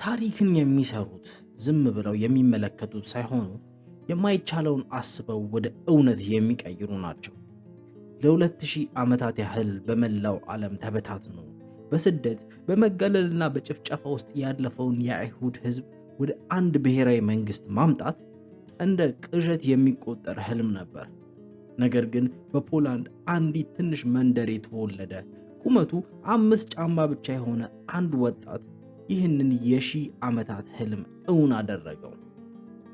ታሪክን የሚሰሩት ዝም ብለው የሚመለከቱት ሳይሆኑ የማይቻለውን አስበው ወደ እውነት የሚቀይሩ ናቸው። ለ2000 ዓመታት ያህል በመላው ዓለም ተበታትኖ በስደት በመገለልና በጭፍጨፋ ውስጥ ያለፈውን የአይሁድ ሕዝብ ወደ አንድ ብሔራዊ መንግሥት ማምጣት እንደ ቅዠት የሚቆጠር ህልም ነበር። ነገር ግን በፖላንድ አንዲት ትንሽ መንደር የተወለደ ቁመቱ 5 ጫማ ብቻ የሆነ አንድ ወጣት ይህንን የሺህ ዓመታት ህልም እውን አደረገው።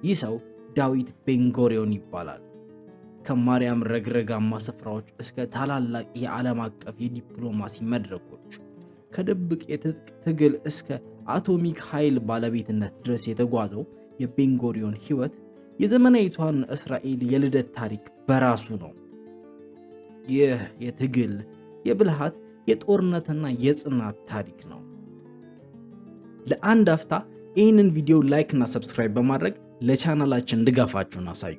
ይህ ሰው ዳዊት ቤንጎሪዮን ይባላል። ከማርያም ረግረጋማ ስፍራዎች እስከ ታላላቅ የዓለም አቀፍ የዲፕሎማሲ መድረኮች፣ ከድብቅ የትጥቅ ትግል እስከ አቶሚክ ኃይል ባለቤትነት ድረስ የተጓዘው የቤንጎሪዮን ሕይወት የዘመናዊቷን እስራኤል የልደት ታሪክ በራሱ ነው። ይህ የትግል፣ የብልሃት፣ የጦርነትና የጽናት ታሪክ ነው። ለአንድ አፍታ ይህንን ቪዲዮ ላይክ እና ሰብስክራይብ በማድረግ ለቻናላችን ድጋፋችሁን አሳዩ።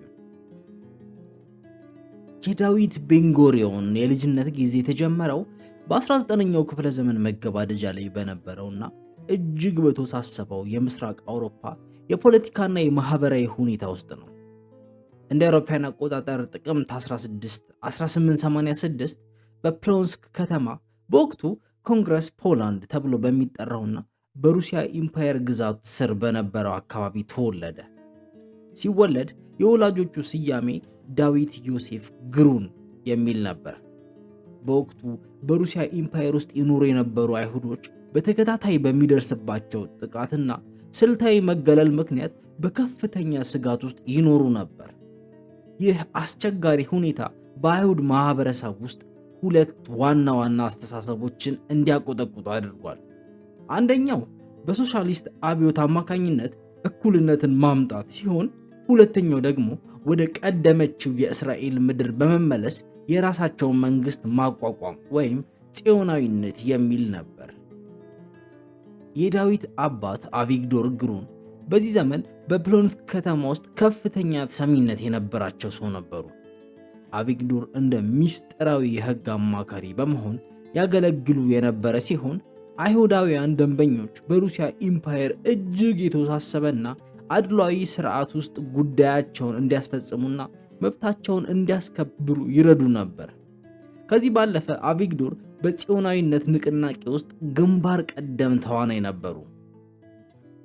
የዳዊት ቤንጎሪዮን የልጅነት ጊዜ የተጀመረው በ19ኛው ክፍለ ዘመን መገባደጃ ላይ በነበረውና እጅግ በተወሳሰበው የምስራቅ አውሮፓ የፖለቲካና የማህበራዊ ሁኔታ ውስጥ ነው። እንደ አውሮፓውያን አቆጣጠር ጥቅምት 16 1886 በፕሎንስክ ከተማ በወቅቱ ኮንግረስ ፖላንድ ተብሎ በሚጠራውና በሩሲያ ኢምፓየር ግዛት ስር በነበረው አካባቢ ተወለደ። ሲወለድ የወላጆቹ ስያሜ ዳዊት ዮሴፍ ግሩን የሚል ነበር። በወቅቱ በሩሲያ ኢምፓየር ውስጥ ይኖሩ የነበሩ አይሁዶች በተከታታይ በሚደርስባቸው ጥቃትና ስልታዊ መገለል ምክንያት በከፍተኛ ስጋት ውስጥ ይኖሩ ነበር። ይህ አስቸጋሪ ሁኔታ በአይሁድ ማህበረሰብ ውስጥ ሁለት ዋና ዋና አስተሳሰቦችን እንዲያቆጠቁጡ አድርጓል። አንደኛው በሶሻሊስት አብዮት አማካኝነት እኩልነትን ማምጣት ሲሆን፣ ሁለተኛው ደግሞ ወደ ቀደመችው የእስራኤል ምድር በመመለስ የራሳቸውን መንግስት ማቋቋም ወይም ጽዮናዊነት የሚል ነበር። የዳዊት አባት አቪግዶር ግሩን በዚህ ዘመን በፕሎንስክ ከተማ ውስጥ ከፍተኛ ተሰሚነት የነበራቸው ሰው ነበሩ። አቪግዶር እንደ ሚስጥራዊ የህግ አማካሪ በመሆን ያገለግሉ የነበረ ሲሆን፣ አይሁዳውያን ደንበኞች በሩሲያ ኢምፓየር እጅግ የተወሳሰበና አድሏዊ ስርዓት ውስጥ ጉዳያቸውን እንዲያስፈጽሙና መብታቸውን እንዲያስከብሩ ይረዱ ነበር። ከዚህ ባለፈ አቪግዶር በጽዮናዊነት ንቅናቄ ውስጥ ግንባር ቀደም ተዋናይ ነበሩ።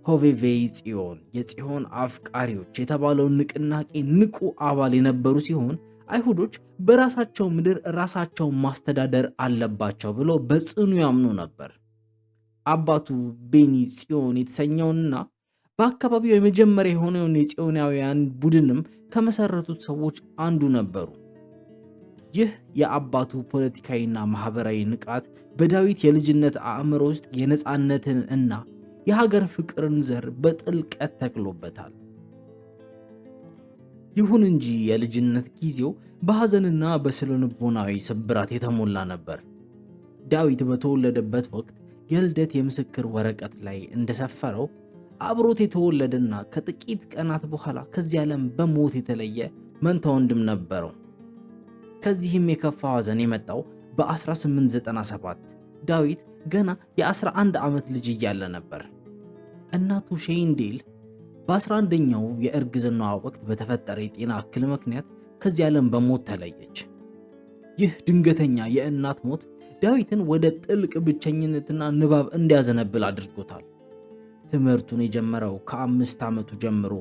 ሆቬቬይ ጽዮን የጽዮን አፍቃሪዎች የተባለውን ንቅናቄ ንቁ አባል የነበሩ ሲሆን፣ አይሁዶች በራሳቸው ምድር ራሳቸውን ማስተዳደር አለባቸው ብሎ በጽኑ ያምኑ ነበር። አባቱ ቤኒ ጽዮን የተሰኘውንና በአካባቢው የመጀመሪያ የሆነውን የጽዮናውያን ቡድንም ከመሰረቱት ሰዎች አንዱ ነበሩ። ይህ የአባቱ ፖለቲካዊና ማህበራዊ ንቃት በዳዊት የልጅነት አእምሮ ውስጥ የነፃነትን እና የሀገር ፍቅርን ዘር በጥልቀት ተክሎበታል። ይሁን እንጂ የልጅነት ጊዜው በሐዘንና በስነ-ልቦናዊ ስብራት የተሞላ ነበር። ዳዊት በተወለደበት ወቅት የልደት የምስክር ወረቀት ላይ እንደሰፈረው አብሮት የተወለደና ከጥቂት ቀናት በኋላ ከዚህ ዓለም በሞት የተለየ መንታ ወንድም ነበረው። ከዚህም የከፋ ሐዘን የመጣው በ1897 ዳዊት ገና የ11 ዓመት ልጅ እያለ ነበር። እናቱ ሼይንዴል በ11ኛው የእርግዝናዋ ወቅት በተፈጠረ የጤና እክል ምክንያት ከዚህ ዓለም በሞት ተለየች። ይህ ድንገተኛ የእናት ሞት ዳዊትን ወደ ጥልቅ ብቸኝነትና ንባብ እንዲያዘነብል አድርጎታል። ትምህርቱን የጀመረው ከ5 ዓመቱ ጀምሮ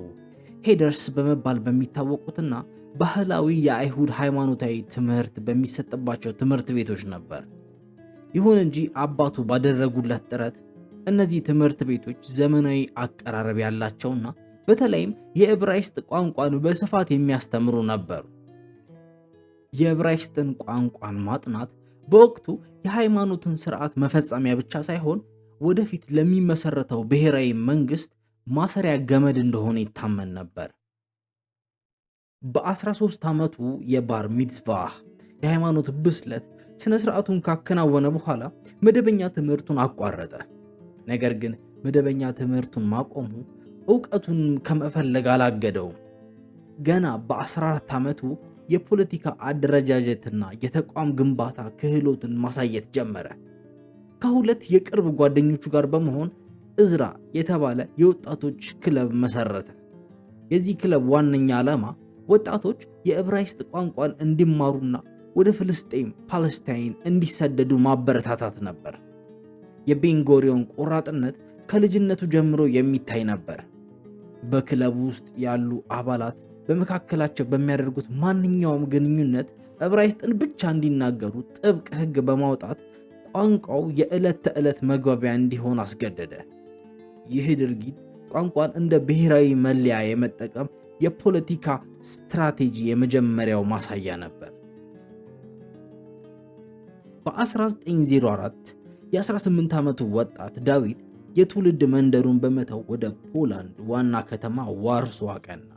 ሄደርስ በመባል በሚታወቁትና ባህላዊ የአይሁድ ሃይማኖታዊ ትምህርት በሚሰጥባቸው ትምህርት ቤቶች ነበር። ይሁን እንጂ አባቱ ባደረጉለት ጥረት እነዚህ ትምህርት ቤቶች ዘመናዊ አቀራረብ ያላቸውና በተለይም የዕብራይስጥ ቋንቋን በስፋት የሚያስተምሩ ነበሩ። የዕብራይስጥን ቋንቋን ማጥናት በወቅቱ የሃይማኖትን ስርዓት መፈጸሚያ ብቻ ሳይሆን ወደፊት ለሚመሰረተው ብሔራዊ መንግስት ማሰሪያ ገመድ እንደሆነ ይታመን ነበር። በ13 ዓመቱ የባር ሚትዝቫህ የሃይማኖት ብስለት ስነ ስርዓቱን ካከናወነ በኋላ መደበኛ ትምህርቱን አቋረጠ። ነገር ግን መደበኛ ትምህርቱን ማቆሙ ዕውቀቱን ከመፈለግ አላገደውም። ገና በ14 ዓመቱ የፖለቲካ አደረጃጀትና የተቋም ግንባታ ክህሎትን ማሳየት ጀመረ። ከሁለት የቅርብ ጓደኞቹ ጋር በመሆን እዝራ የተባለ የወጣቶች ክለብ መሰረተ። የዚህ ክለብ ዋነኛ ዓላማ ወጣቶች የዕብራይስጥ ቋንቋን እንዲማሩና ወደ ፍልስጤም ፓለስታይን እንዲሰደዱ ማበረታታት ነበር። የቤንጎሪዮን ቆራጥነት ከልጅነቱ ጀምሮ የሚታይ ነበር። በክለቡ ውስጥ ያሉ አባላት በመካከላቸው በሚያደርጉት ማንኛውም ግንኙነት ዕብራይስጥን ብቻ እንዲናገሩ ጥብቅ ሕግ በማውጣት ቋንቋው የዕለት ተዕለት መግባቢያ እንዲሆን አስገደደ። ይህ ድርጊት ቋንቋን እንደ ብሔራዊ መለያ የመጠቀም የፖለቲካ ስትራቴጂ የመጀመሪያው ማሳያ ነበር። በ1904 የ18 ዓመቱ ወጣት ዳዊት የትውልድ መንደሩን በመተው ወደ ፖላንድ ዋና ከተማ ዋርሶ አቀና።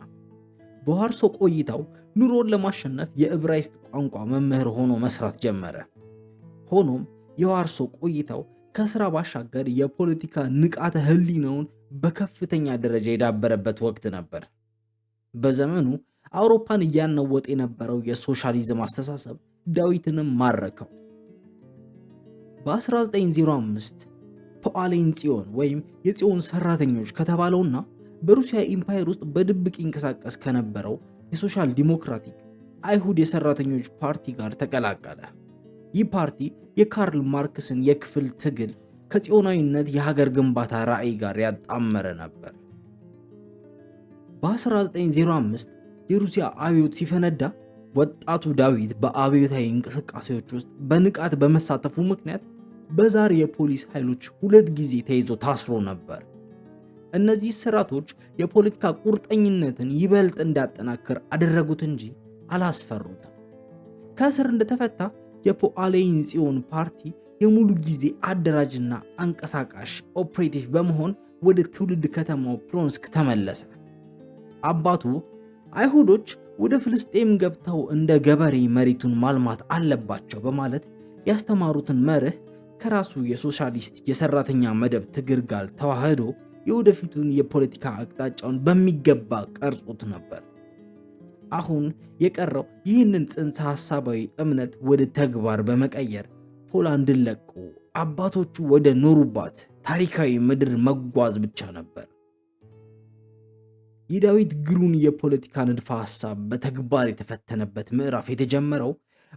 በዋርሶ ቆይታው ኑሮን ለማሸነፍ የዕብራይስጥ ቋንቋ መምህር ሆኖ መስራት ጀመረ። ሆኖም የዋርሶ ቆይታው ከስራ ባሻገር የፖለቲካ ንቃተ ህሊናውን በከፍተኛ ደረጃ የዳበረበት ወቅት ነበር። በዘመኑ አውሮፓን እያናወጠ የነበረው የሶሻሊዝም አስተሳሰብ ዳዊትንም ማረከው። በ1905 ፖአሌን ጽዮን ወይም የጽዮን ሰራተኞች ከተባለውና በሩሲያ ኢምፓየር ውስጥ በድብቅ ይንቀሳቀስ ከነበረው የሶሻል ዲሞክራቲክ አይሁድ የሰራተኞች ፓርቲ ጋር ተቀላቀለ። ይህ ፓርቲ የካርል ማርክስን የክፍል ትግል ከጽዮናዊነት የሀገር ግንባታ ራዕይ ጋር ያጣመረ ነበር። በ1905 የሩሲያ አብዮት ሲፈነዳ ወጣቱ ዳዊት በአብዮታዊ እንቅስቃሴዎች ውስጥ በንቃት በመሳተፉ ምክንያት በዛር የፖሊስ ኃይሎች 2 ጊዜ ተይዞ ታስሮ ነበር። እነዚህ ስራቶች የፖለቲካ ቁርጠኝነትን ይበልጥ እንዳጠናክር አደረጉት እንጂ አላስፈሩትም። ከእስር እንደተፈታ የፖአሌን ጽዮን ፓርቲ የሙሉ ጊዜ አደራጅና አንቀሳቃሽ ኦፕሬቲቭ በመሆን ወደ ትውልድ ከተማው ፕሎንስክ ተመለሰ። አባቱ አይሁዶች ወደ ፍልስጤም ገብተው እንደ ገበሬ መሬቱን ማልማት አለባቸው በማለት ያስተማሩትን መርህ ከራሱ የሶሻሊስት የሰራተኛ መደብ ትግል ጋር ተዋህዶ የወደፊቱን የፖለቲካ አቅጣጫውን በሚገባ ቀርጾት ነበር። አሁን የቀረው ይህንን ጽንሰ ሐሳባዊ እምነት ወደ ተግባር በመቀየር ፖላንድን ለቆ አባቶቹ ወደ ኖሩባት ታሪካዊ ምድር መጓዝ ብቻ ነበር። የዳዊት ግሩን የፖለቲካ ንድፈ ሐሳብ በተግባር የተፈተነበት ምዕራፍ የተጀመረው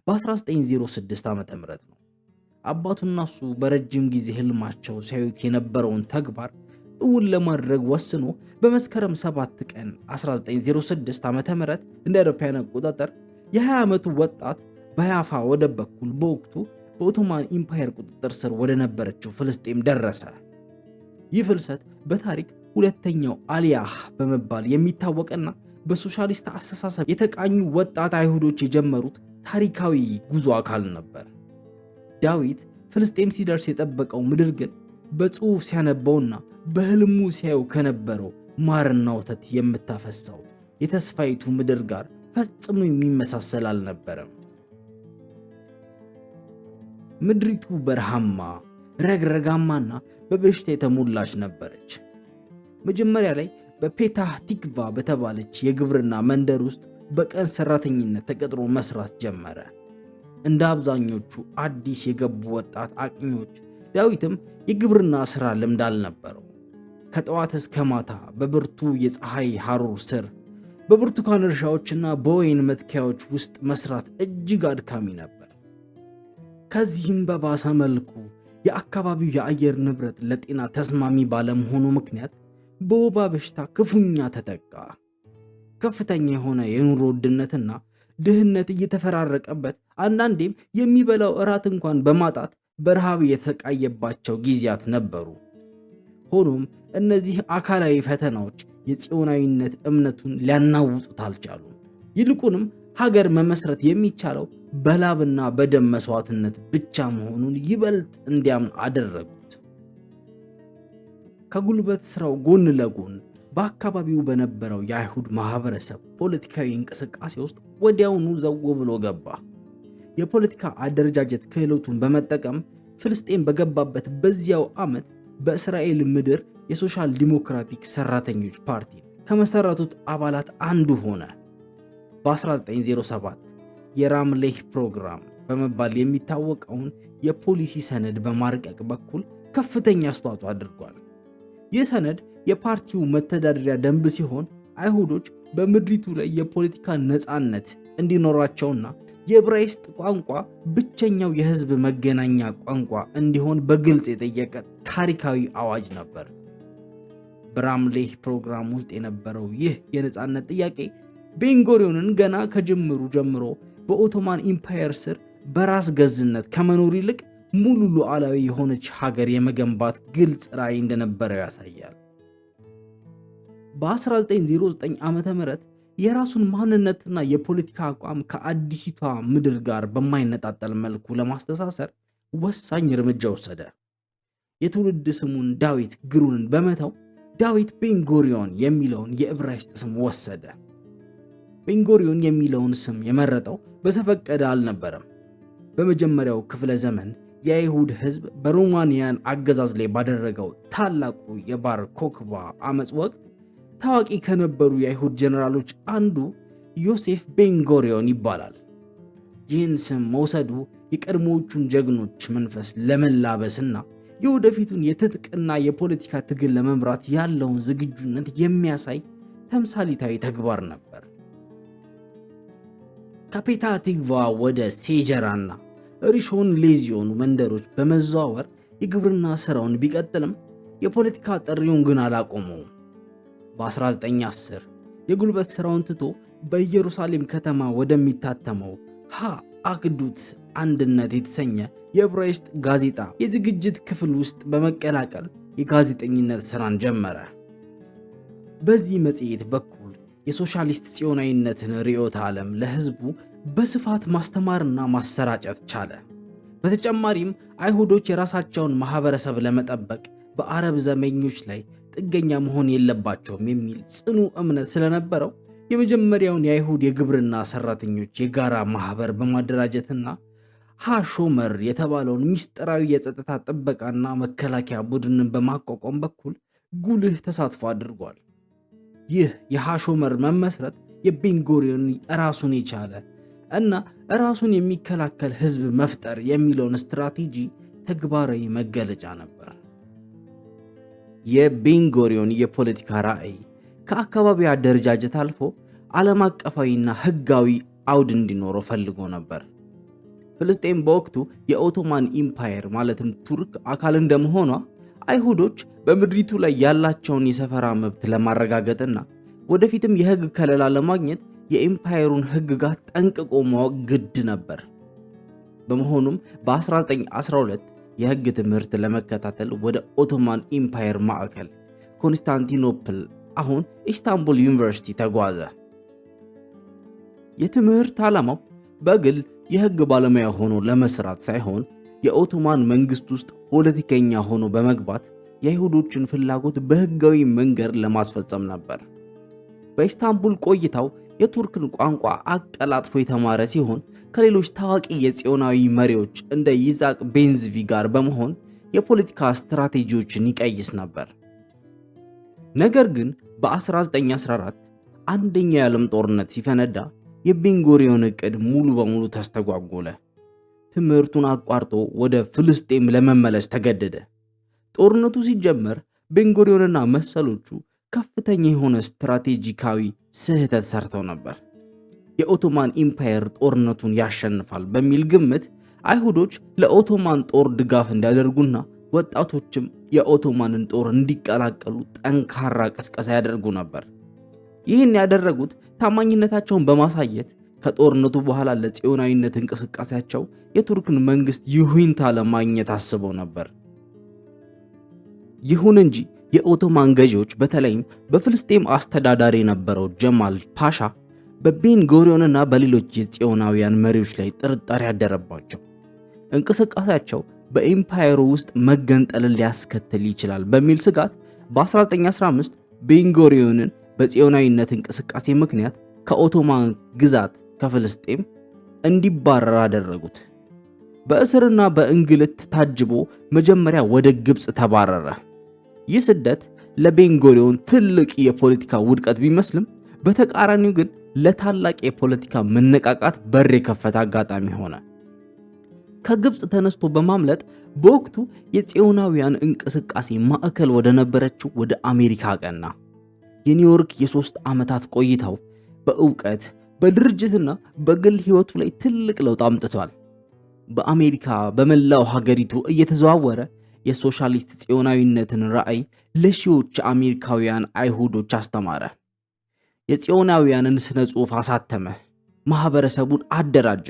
በ1906 ዓ.ም ነው። አባቱና እሱ በረጅም ጊዜ ህልማቸው ሲያዩት የነበረውን ተግባር እውን ለማድረግ ወስኖ በመስከረም 7 ቀን 1906 ዓ.ም እንደ አውሮፓውያን አቆጣጠር የ20 ዓመቱ ወጣት በያፋ ወደብ በኩል በወቅቱ በኦቶማን ኢምፓየር ቁጥጥር ስር ወደ ነበረችው ፍልስጤም ደረሰ። ይህ ፍልሰት በታሪክ ሁለተኛው አሊያህ በመባል የሚታወቅና በሶሻሊስት አስተሳሰብ የተቃኙ ወጣት አይሁዶች የጀመሩት ታሪካዊ ጉዞ አካል ነበር። ዳዊት ፍልስጤም ሲደርስ የጠበቀው ምድር ግን በጽሑፍ ሲያነበውና በህልሙ ሲያዩ ከነበረው ማርና ወተት የምታፈሳው የተስፋይቱ ምድር ጋር ፈጽሞ የሚመሳሰል አልነበረም። ምድሪቱ በረሃማ፣ ረግረጋማና በበሽታ የተሞላች ነበረች። መጀመሪያ ላይ በፔታህ ቲክቫ በተባለች የግብርና መንደር ውስጥ በቀን ሰራተኝነት ተቀጥሮ መስራት ጀመረ። እንደ አብዛኞቹ አዲስ የገቡ ወጣት አቅኞች ዳዊትም የግብርና ሥራ ልምድ አልነበረው። ከጠዋት እስከ ማታ በብርቱ የፀሐይ ሐሩር ስር በብርቱካን እርሻዎችና በወይን መትከያዎች ውስጥ መስራት እጅግ አድካሚ ነበር። ከዚህም በባሰ መልኩ የአካባቢው የአየር ንብረት ለጤና ተስማሚ ባለመሆኑ ምክንያት በወባ በሽታ ክፉኛ ተጠቃ። ከፍተኛ የሆነ የኑሮ ውድነትና ድህነት እየተፈራረቀበት አንዳንዴም የሚበላው እራት እንኳን በማጣት በረሃብ የተሰቃየባቸው ጊዜያት ነበሩ። ሆኖም እነዚህ አካላዊ ፈተናዎች የጽዮናዊነት እምነቱን ሊያናውጡት አልቻሉም። ይልቁንም ሀገር መመስረት የሚቻለው በላብና በደም መስዋዕትነት ብቻ መሆኑን ይበልጥ እንዲያምን አደረጉት። ከጉልበት ስራው ጎን ለጎን በአካባቢው በነበረው የአይሁድ ማህበረሰብ ፖለቲካዊ እንቅስቃሴ ውስጥ ወዲያውኑ ዘው ብሎ ገባ። የፖለቲካ አደረጃጀት ክህሎቱን በመጠቀም ፍልስጤም በገባበት በዚያው ዓመት በእስራኤል ምድር የሶሻል ዲሞክራቲክ ሰራተኞች ፓርቲ ከመሰረቱት አባላት አንዱ ሆነ። በ1907 የራምሌህ ፕሮግራም በመባል የሚታወቀውን የፖሊሲ ሰነድ በማርቀቅ በኩል ከፍተኛ አስተዋጽኦ አድርጓል። ይህ ሰነድ የፓርቲው መተዳደሪያ ደንብ ሲሆን አይሁዶች በምድሪቱ ላይ የፖለቲካ ነፃነት እንዲኖራቸውና የዕብራይስጥ ቋንቋ ብቸኛው የህዝብ መገናኛ ቋንቋ እንዲሆን በግልጽ የጠየቀ ታሪካዊ አዋጅ ነበር። በራምሌህ ፕሮግራም ውስጥ የነበረው ይህ የነፃነት ጥያቄ ቤንጎሪዮንን ገና ከጅምሩ ጀምሮ በኦቶማን ኢምፓየር ስር በራስ ገዝነት ከመኖር ይልቅ ሙሉ ሉዓላዊ የሆነች ሀገር የመገንባት ግልጽ ራዕይ እንደነበረው ያሳያል። በ1909 ዓ.ም የራሱን ማንነትና የፖለቲካ አቋም ከአዲሲቷ ምድር ጋር በማይነጣጠል መልኩ ለማስተሳሰር ወሳኝ እርምጃ ወሰደ። የትውልድ ስሙን ዳዊት ግሩንን በመተው ዳዊት ቤንጎሪዮን የሚለውን የዕብራይስጥ ስም ወሰደ። ቤንጎሪዮን የሚለውን ስም የመረጠው በዘፈቀደ አልነበረም። በመጀመሪያው ክፍለ ዘመን የአይሁድ ሕዝብ በሮማንያን አገዛዝ ላይ ባደረገው ታላቁ የባር ኮክባ አመፅ ወቅት ታዋቂ ከነበሩ የአይሁድ ጀነራሎች አንዱ ዮሴፍ ቤንጎሪዮን ይባላል። ይህን ስም መውሰዱ የቀድሞዎቹን ጀግኖች መንፈስ ለመላበስና የወደፊቱን የትጥቅና የፖለቲካ ትግል ለመምራት ያለውን ዝግጁነት የሚያሳይ ተምሳሌታዊ ተግባር ነበር። ከፔታ ቲግቫ ወደ ሴጀራና ሪሾን ሌዚዮን መንደሮች በመዘዋወር የግብርና ስራውን ቢቀጥልም የፖለቲካ ጥሪውን ግን አላቆመውም። በ1910 የጉልበት ስራውን ትቶ በኢየሩሳሌም ከተማ ወደሚታተመው አክዱት አንድነት የተሰኘ የዕብራይስጥ ጋዜጣ የዝግጅት ክፍል ውስጥ በመቀላቀል የጋዜጠኝነት ስራን ጀመረ። በዚህ መጽሔት በኩል የሶሻሊስት ጽዮናዊነትን ርዕዮተ ዓለም ለህዝቡ በስፋት ማስተማርና ማሰራጨት ቻለ። በተጨማሪም አይሁዶች የራሳቸውን ማህበረሰብ ለመጠበቅ በአረብ ዘመኞች ላይ ጥገኛ መሆን የለባቸውም የሚል ጽኑ እምነት ስለነበረው የመጀመሪያውን የአይሁድ የግብርና ሰራተኞች የጋራ ማህበር በማደራጀትና ሃሾመር የተባለውን ምስጢራዊ የጸጥታ ጥበቃና መከላከያ ቡድንን በማቋቋም በኩል ጉልህ ተሳትፎ አድርጓል። ይህ የሃሾመር መመስረት የቤንጎሪዮን ራሱን የቻለ እና ራሱን የሚከላከል ህዝብ መፍጠር የሚለውን ስትራቴጂ ተግባራዊ መገለጫ ነበር። የቤንጎሪዮን የፖለቲካ ራዕይ ከአካባቢ አደረጃጀት አልፎ ዓለም አቀፋዊና ህጋዊ አውድ እንዲኖረው ፈልጎ ነበር። ፍልስጤም በወቅቱ የኦቶማን ኢምፓየር ማለትም ቱርክ አካል እንደመሆኗ አይሁዶች በምድሪቱ ላይ ያላቸውን የሰፈራ መብት ለማረጋገጥና ወደፊትም የህግ ከለላ ለማግኘት የኢምፓየሩን ህግጋት ጠንቅቆ ማወቅ ግድ ነበር። በመሆኑም በ1912 የህግ ትምህርት ለመከታተል ወደ ኦቶማን ኢምፓየር ማዕከል ኮንስታንቲኖፕል አሁን ኢስታንቡል ዩኒቨርሲቲ ተጓዘ። የትምህርት ዓላማው በግል የህግ ባለሙያ ሆኖ ለመስራት ሳይሆን የኦቶማን መንግስት ውስጥ ፖለቲከኛ ሆኖ በመግባት የአይሁዶችን ፍላጎት በህጋዊ መንገድ ለማስፈጸም ነበር። በኢስታንቡል ቆይታው የቱርክን ቋንቋ አቀላጥፎ የተማረ ሲሆን ከሌሎች ታዋቂ የጽዮናዊ መሪዎች እንደ ይዛቅ ቤንዝቪ ጋር በመሆን የፖለቲካ ስትራቴጂዎችን ይቀይስ ነበር። ነገር ግን በ1914 አንደኛው የዓለም ጦርነት ሲፈነዳ የቤንጎሪዮን ዕቅድ ሙሉ በሙሉ ተስተጓጎለ። ትምህርቱን አቋርጦ ወደ ፍልስጤም ለመመለስ ተገደደ። ጦርነቱ ሲጀመር ቤንጎሪዮንና መሰሎቹ ከፍተኛ የሆነ ስትራቴጂካዊ ስህተት ሰርተው ነበር። የኦቶማን ኢምፓየር ጦርነቱን ያሸንፋል በሚል ግምት አይሁዶች ለኦቶማን ጦር ድጋፍ እንዲያደርጉና ወጣቶችም የኦቶማንን ጦር እንዲቀላቀሉ ጠንካራ ቅስቀሳ ያደርጉ ነበር። ይህን ያደረጉት ታማኝነታቸውን በማሳየት ከጦርነቱ በኋላ ለጽዮናዊነት እንቅስቃሴያቸው የቱርክን መንግስት ይሁንታ ለማግኘት አስበው ነበር። ይሁን እንጂ የኦቶማን ገዢዎች በተለይም በፍልስጤም አስተዳዳሪ የነበረው ጀማል ፓሻ በቤንጎሪዮንና በሌሎች የጽዮናውያን መሪዎች ላይ ጥርጣሬ ያደረባቸው። እንቅስቃሴያቸው በኢምፓየሩ ውስጥ መገንጠልን ሊያስከትል ይችላል በሚል ስጋት በ1915 ቤንጎሪዮንን በጽዮናዊነት እንቅስቃሴ ምክንያት ከኦቶማን ግዛት ከፍልስጤም እንዲባረር አደረጉት። በእስርና በእንግልት ታጅቦ መጀመሪያ ወደ ግብፅ ተባረረ። ይህ ስደት ለቤንጎሪዮን ትልቅ የፖለቲካ ውድቀት ቢመስልም በተቃራኒው ግን ለታላቅ የፖለቲካ መነቃቃት በር የከፈተ አጋጣሚ ሆነ። ከግብፅ ተነስቶ በማምለጥ በወቅቱ የጽዮናውያን እንቅስቃሴ ማዕከል ወደ ነበረችው ወደ አሜሪካ አቀና። የኒውዮርክ የ3 ዓመታት ቆይታው በእውቀት በድርጅትና በግል ሕይወቱ ላይ ትልቅ ለውጥ አምጥቷል። በአሜሪካ በመላው ሀገሪቱ እየተዘዋወረ የሶሻሊስት ጽዮናዊነትን ራዕይ ለሺዎች አሜሪካውያን አይሁዶች አስተማረ። የጽዮናውያንን ስነ ጽሑፍ አሳተመ፣ ማህበረሰቡን አደራጀ።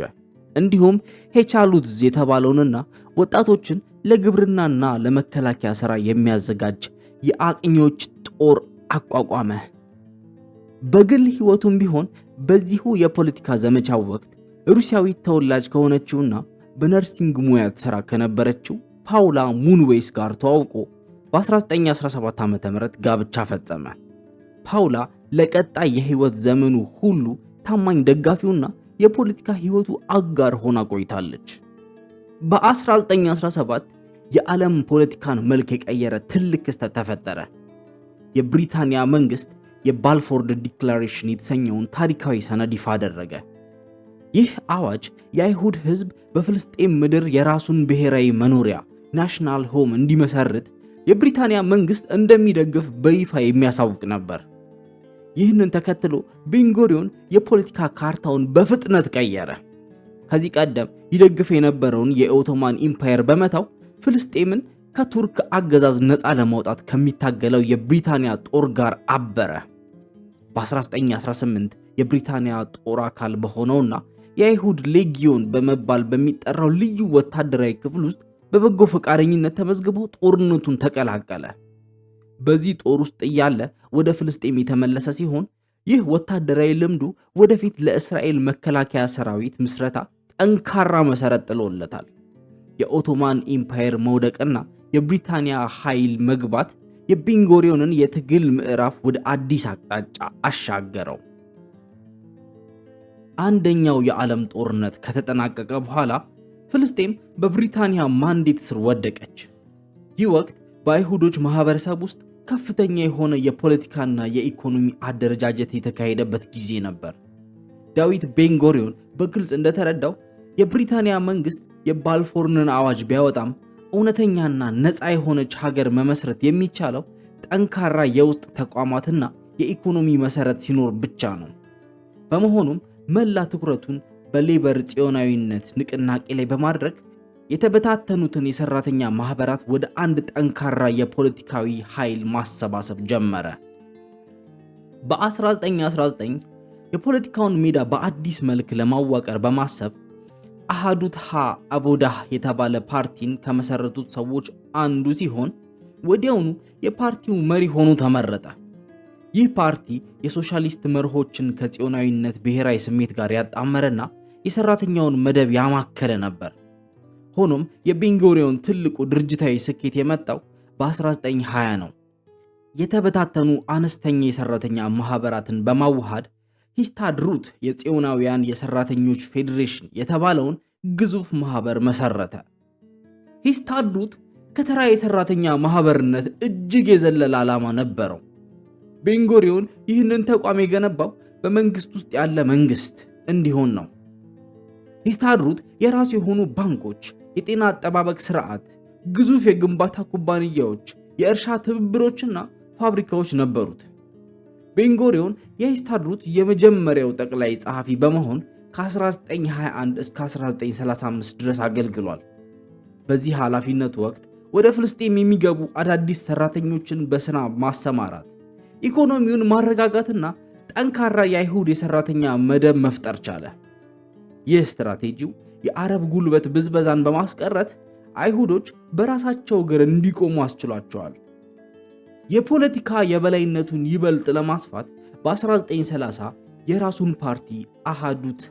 እንዲሁም ሄቻሉትዝ የተባለውንና ወጣቶችን ለግብርናና ለመከላከያ ሥራ የሚያዘጋጅ የአቅኞች ጦር አቋቋመ። በግል ሕይወቱም ቢሆን በዚሁ የፖለቲካ ዘመቻው ወቅት ሩሲያዊት ተወላጅ ከሆነችውና በነርሲንግ ሙያ ትሰራ ከነበረችው ፓውላ ሙንዌስ ጋር ተዋውቆ በ1917 ዓ.ም ጋብቻ ፈጸመ። ፓውላ ለቀጣይ የሕይወት ዘመኑ ሁሉ ታማኝ ደጋፊውና የፖለቲካ ሕይወቱ አጋር ሆና ቆይታለች። በ1917 የዓለም ፖለቲካን መልክ የቀየረ ትልቅ ክስተት ተፈጠረ። የብሪታንያ መንግስት የባልፎርድ ዲክላሬሽን የተሰኘውን ታሪካዊ ሰነድ ይፋ አደረገ። ይህ አዋጅ የአይሁድ ሕዝብ በፍልስጤም ምድር የራሱን ብሔራዊ መኖሪያ ናሽናል ሆም እንዲመሰርት የብሪታንያ መንግስት እንደሚደግፍ በይፋ የሚያሳውቅ ነበር። ይህንን ተከትሎ ቤንጎሪዮን የፖለቲካ ካርታውን በፍጥነት ቀየረ። ከዚህ ቀደም ይደግፍ የነበረውን የኦቶማን ኢምፓየር በመታው ፍልስጤምን ከቱርክ አገዛዝ ነፃ ለማውጣት ከሚታገለው የብሪታንያ ጦር ጋር አበረ። በ1918 የብሪታንያ ጦር አካል በሆነውና የአይሁድ ሌጊዮን በመባል በሚጠራው ልዩ ወታደራዊ ክፍል ውስጥ በበጎ ፈቃደኝነት ተመዝግቦ ጦርነቱን ተቀላቀለ። በዚህ ጦር ውስጥ እያለ ወደ ፍልስጤም የተመለሰ ሲሆን ይህ ወታደራዊ ልምዱ ወደፊት ለእስራኤል መከላከያ ሰራዊት ምስረታ ጠንካራ መሰረት ጥሎለታል። የኦቶማን ኢምፓየር መውደቅና የብሪታንያ ኃይል መግባት የቤንጎሪዮንን የትግል ምዕራፍ ወደ አዲስ አቅጣጫ አሻገረው። አንደኛው የዓለም ጦርነት ከተጠናቀቀ በኋላ ፍልስጤም በብሪታንያ ማንዴት ስር ወደቀች። ይህ ወቅት በአይሁዶች ማህበረሰብ ውስጥ ከፍተኛ የሆነ የፖለቲካና የኢኮኖሚ አደረጃጀት የተካሄደበት ጊዜ ነበር። ዳዊት ቤንጎሪዮን በግልጽ እንደተረዳው የብሪታንያ መንግስት የባልፎርን አዋጅ ቢያወጣም እውነተኛና ነፃ የሆነች ሀገር መመስረት የሚቻለው ጠንካራ የውስጥ ተቋማትና የኢኮኖሚ መሰረት ሲኖር ብቻ ነው። በመሆኑም መላ ትኩረቱን በሌበር ጽዮናዊነት ንቅናቄ ላይ በማድረግ የተበታተኑትን የሰራተኛ ማህበራት ወደ አንድ ጠንካራ የፖለቲካዊ ኃይል ማሰባሰብ ጀመረ። በ1919 የፖለቲካውን ሜዳ በአዲስ መልክ ለማዋቀር በማሰብ አሃዱት አቮዳህ የተባለ ፓርቲን ከመሰረቱት ሰዎች አንዱ ሲሆን ወዲያውኑ የፓርቲው መሪ ሆኖ ተመረጠ። ይህ ፓርቲ የሶሻሊስት መርሆችን ከጽዮናዊነት ብሔራዊ ስሜት ጋር ያጣመረና የሰራተኛውን መደብ ያማከለ ነበር። ሆኖም የቤንጎሪዮን ትልቁ ድርጅታዊ ስኬት የመጣው በ1920 ነው። የተበታተኑ አነስተኛ የሰራተኛ ማህበራትን በማዋሃድ ሂስታድሩት የጽዮናውያን የሰራተኞች ፌዴሬሽን የተባለውን ግዙፍ ማህበር መሰረተ። ሂስታድሩት ከተራ የሰራተኛ ማህበርነት እጅግ የዘለለ ዓላማ ነበረው። ቤንጎሪዮን ይህንን ተቋም የገነባው በመንግስት ውስጥ ያለ መንግስት እንዲሆን ነው። ሂስታድሩት የራሱ የሆኑ ባንኮች፣ የጤና አጠባበቅ ስርዓት፣ ግዙፍ የግንባታ ኩባንያዎች፣ የእርሻ ትብብሮችና ፋብሪካዎች ነበሩት። ቤንጎሪዮን የሂስታድሩት የመጀመሪያው ጠቅላይ ጸሐፊ በመሆን ከ1921 እስከ 1935 ድረስ አገልግሏል። በዚህ ኃላፊነቱ ወቅት ወደ ፍልስጤም የሚገቡ አዳዲስ ሰራተኞችን በስራ ማሰማራት፣ ኢኮኖሚውን ማረጋጋትና ጠንካራ የአይሁድ የሰራተኛ መደብ መፍጠር ቻለ። ይህ ስትራቴጂው የአረብ ጉልበት ብዝበዛን በማስቀረት አይሁዶች በራሳቸው እግር እንዲቆሙ አስችሏቸዋል። የፖለቲካ የበላይነቱን ይበልጥ ለማስፋት በ1930 የራሱን ፓርቲ አሃዱት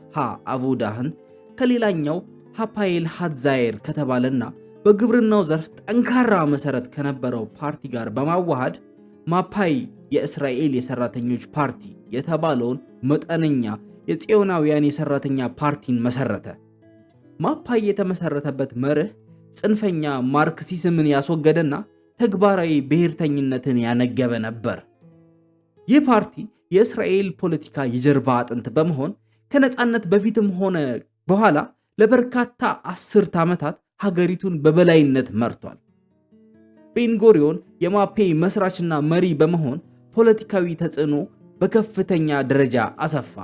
አቮዳህን ከሌላኛው ሃፓኤል ሃትዛየር ከተባለና በግብርናው ዘርፍ ጠንካራ መሰረት ከነበረው ፓርቲ ጋር በማዋሃድ ማፓይ የእስራኤል የሰራተኞች ፓርቲ የተባለውን መጠነኛ የጽዮናውያን የሰራተኛ ፓርቲን መሰረተ። ማፓይ የተመሰረተበት መርህ ጽንፈኛ ማርክሲዝምን ያስወገደና ተግባራዊ ብሔርተኝነትን ያነገበ ነበር። ይህ ፓርቲ የእስራኤል ፖለቲካ የጀርባ አጥንት በመሆን ከነጻነት በፊትም ሆነ በኋላ ለበርካታ አስርት ዓመታት ሀገሪቱን በበላይነት መርቷል። ቤንጎሪዮን የማፔይ መስራችና መሪ በመሆን ፖለቲካዊ ተጽዕኖ በከፍተኛ ደረጃ አሰፋ።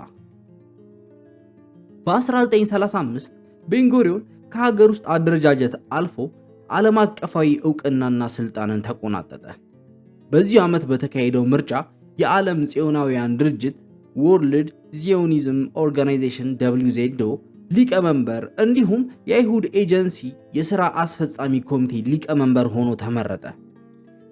በ1935 ቤንጎሪዮን ከሀገር ውስጥ አደረጃጀት አልፎ ዓለም አቀፋዊ ዕውቅናና ስልጣንን ተቆናጠጠ። በዚሁ ዓመት በተካሄደው ምርጫ የዓለም ጽዮናውያን ድርጅት ወርልድ ዚዮኒዝም ኦርጋናይዜሽን WZO ሊቀመንበር እንዲሁም የአይሁድ ኤጀንሲ የሥራ አስፈጻሚ ኮሚቴ ሊቀመንበር ሆኖ ተመረጠ።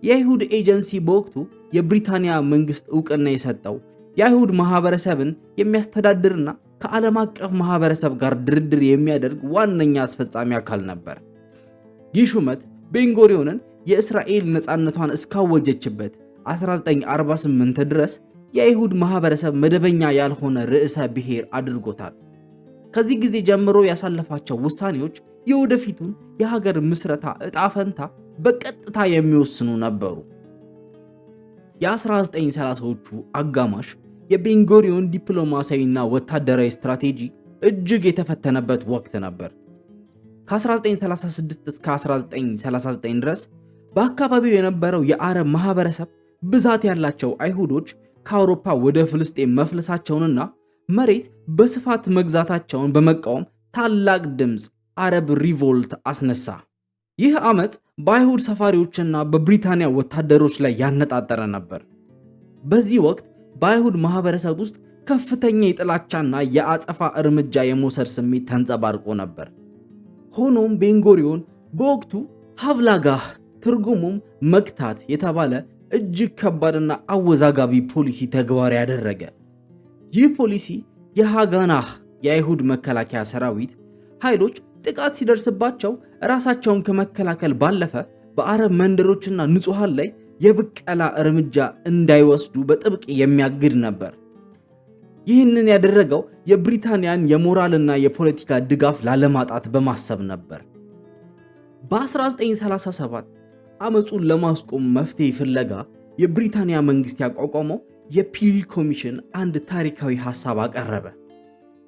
የአይሁድ ኤጀንሲ በወቅቱ የብሪታንያ መንግሥት ዕውቅና የሰጠው የአይሁድ ማህበረሰብን የሚያስተዳድርና ከዓለም አቀፍ ማህበረሰብ ጋር ድርድር የሚያደርግ ዋነኛ አስፈጻሚ አካል ነበር። ይህ ሹመት ቤንጎሪዮንን የእስራኤል ነፃነቷን እስካወጀችበት 1948 ድረስ የአይሁድ ማህበረሰብ መደበኛ ያልሆነ ርዕሰ ብሔር አድርጎታል። ከዚህ ጊዜ ጀምሮ ያሳለፋቸው ውሳኔዎች የወደፊቱን የሀገር ምስረታ ዕጣ ፈንታ በቀጥታ የሚወስኑ ነበሩ። የ1930ዎቹ አጋማሽ የቤንጎሪዮን ዲፕሎማሲያዊና ወታደራዊ ስትራቴጂ እጅግ የተፈተነበት ወቅት ነበር። ከ1936 እስከ 1939 ድረስ በአካባቢው የነበረው የአረብ ማህበረሰብ ብዛት ያላቸው አይሁዶች ከአውሮፓ ወደ ፍልስጤም መፍለሳቸውንና መሬት በስፋት መግዛታቸውን በመቃወም ታላቅ ድምፅ አረብ ሪቮልት አስነሳ። ይህ ዓመፅ በአይሁድ ሰፋሪዎችና በብሪታንያ ወታደሮች ላይ ያነጣጠረ ነበር። በዚህ ወቅት በአይሁድ ማህበረሰብ ውስጥ ከፍተኛ የጥላቻና የአጸፋ እርምጃ የመውሰድ ስሜት ተንጸባርቆ ነበር። ሆኖም ቤንጎሪዮን በወቅቱ ሀቭላጋህ ትርጉሙም መግታት የተባለ እጅግ ከባድና አወዛጋቢ ፖሊሲ ተግባራዊ ያደረገ። ይህ ፖሊሲ የሃጋናህ የአይሁድ መከላከያ ሰራዊት ኃይሎች ጥቃት ሲደርስባቸው ራሳቸውን ከመከላከል ባለፈ በአረብ መንደሮችና ንጹሃን ላይ የብቀላ እርምጃ እንዳይወስዱ በጥብቅ የሚያግድ ነበር። ይህንን ያደረገው የብሪታንያን የሞራልና የፖለቲካ ድጋፍ ላለማጣት በማሰብ ነበር። በ1937 አመፁን ለማስቆም መፍትሄ ፍለጋ የብሪታንያ መንግስት ያቋቋመው የፒል ኮሚሽን አንድ ታሪካዊ ሐሳብ አቀረበ።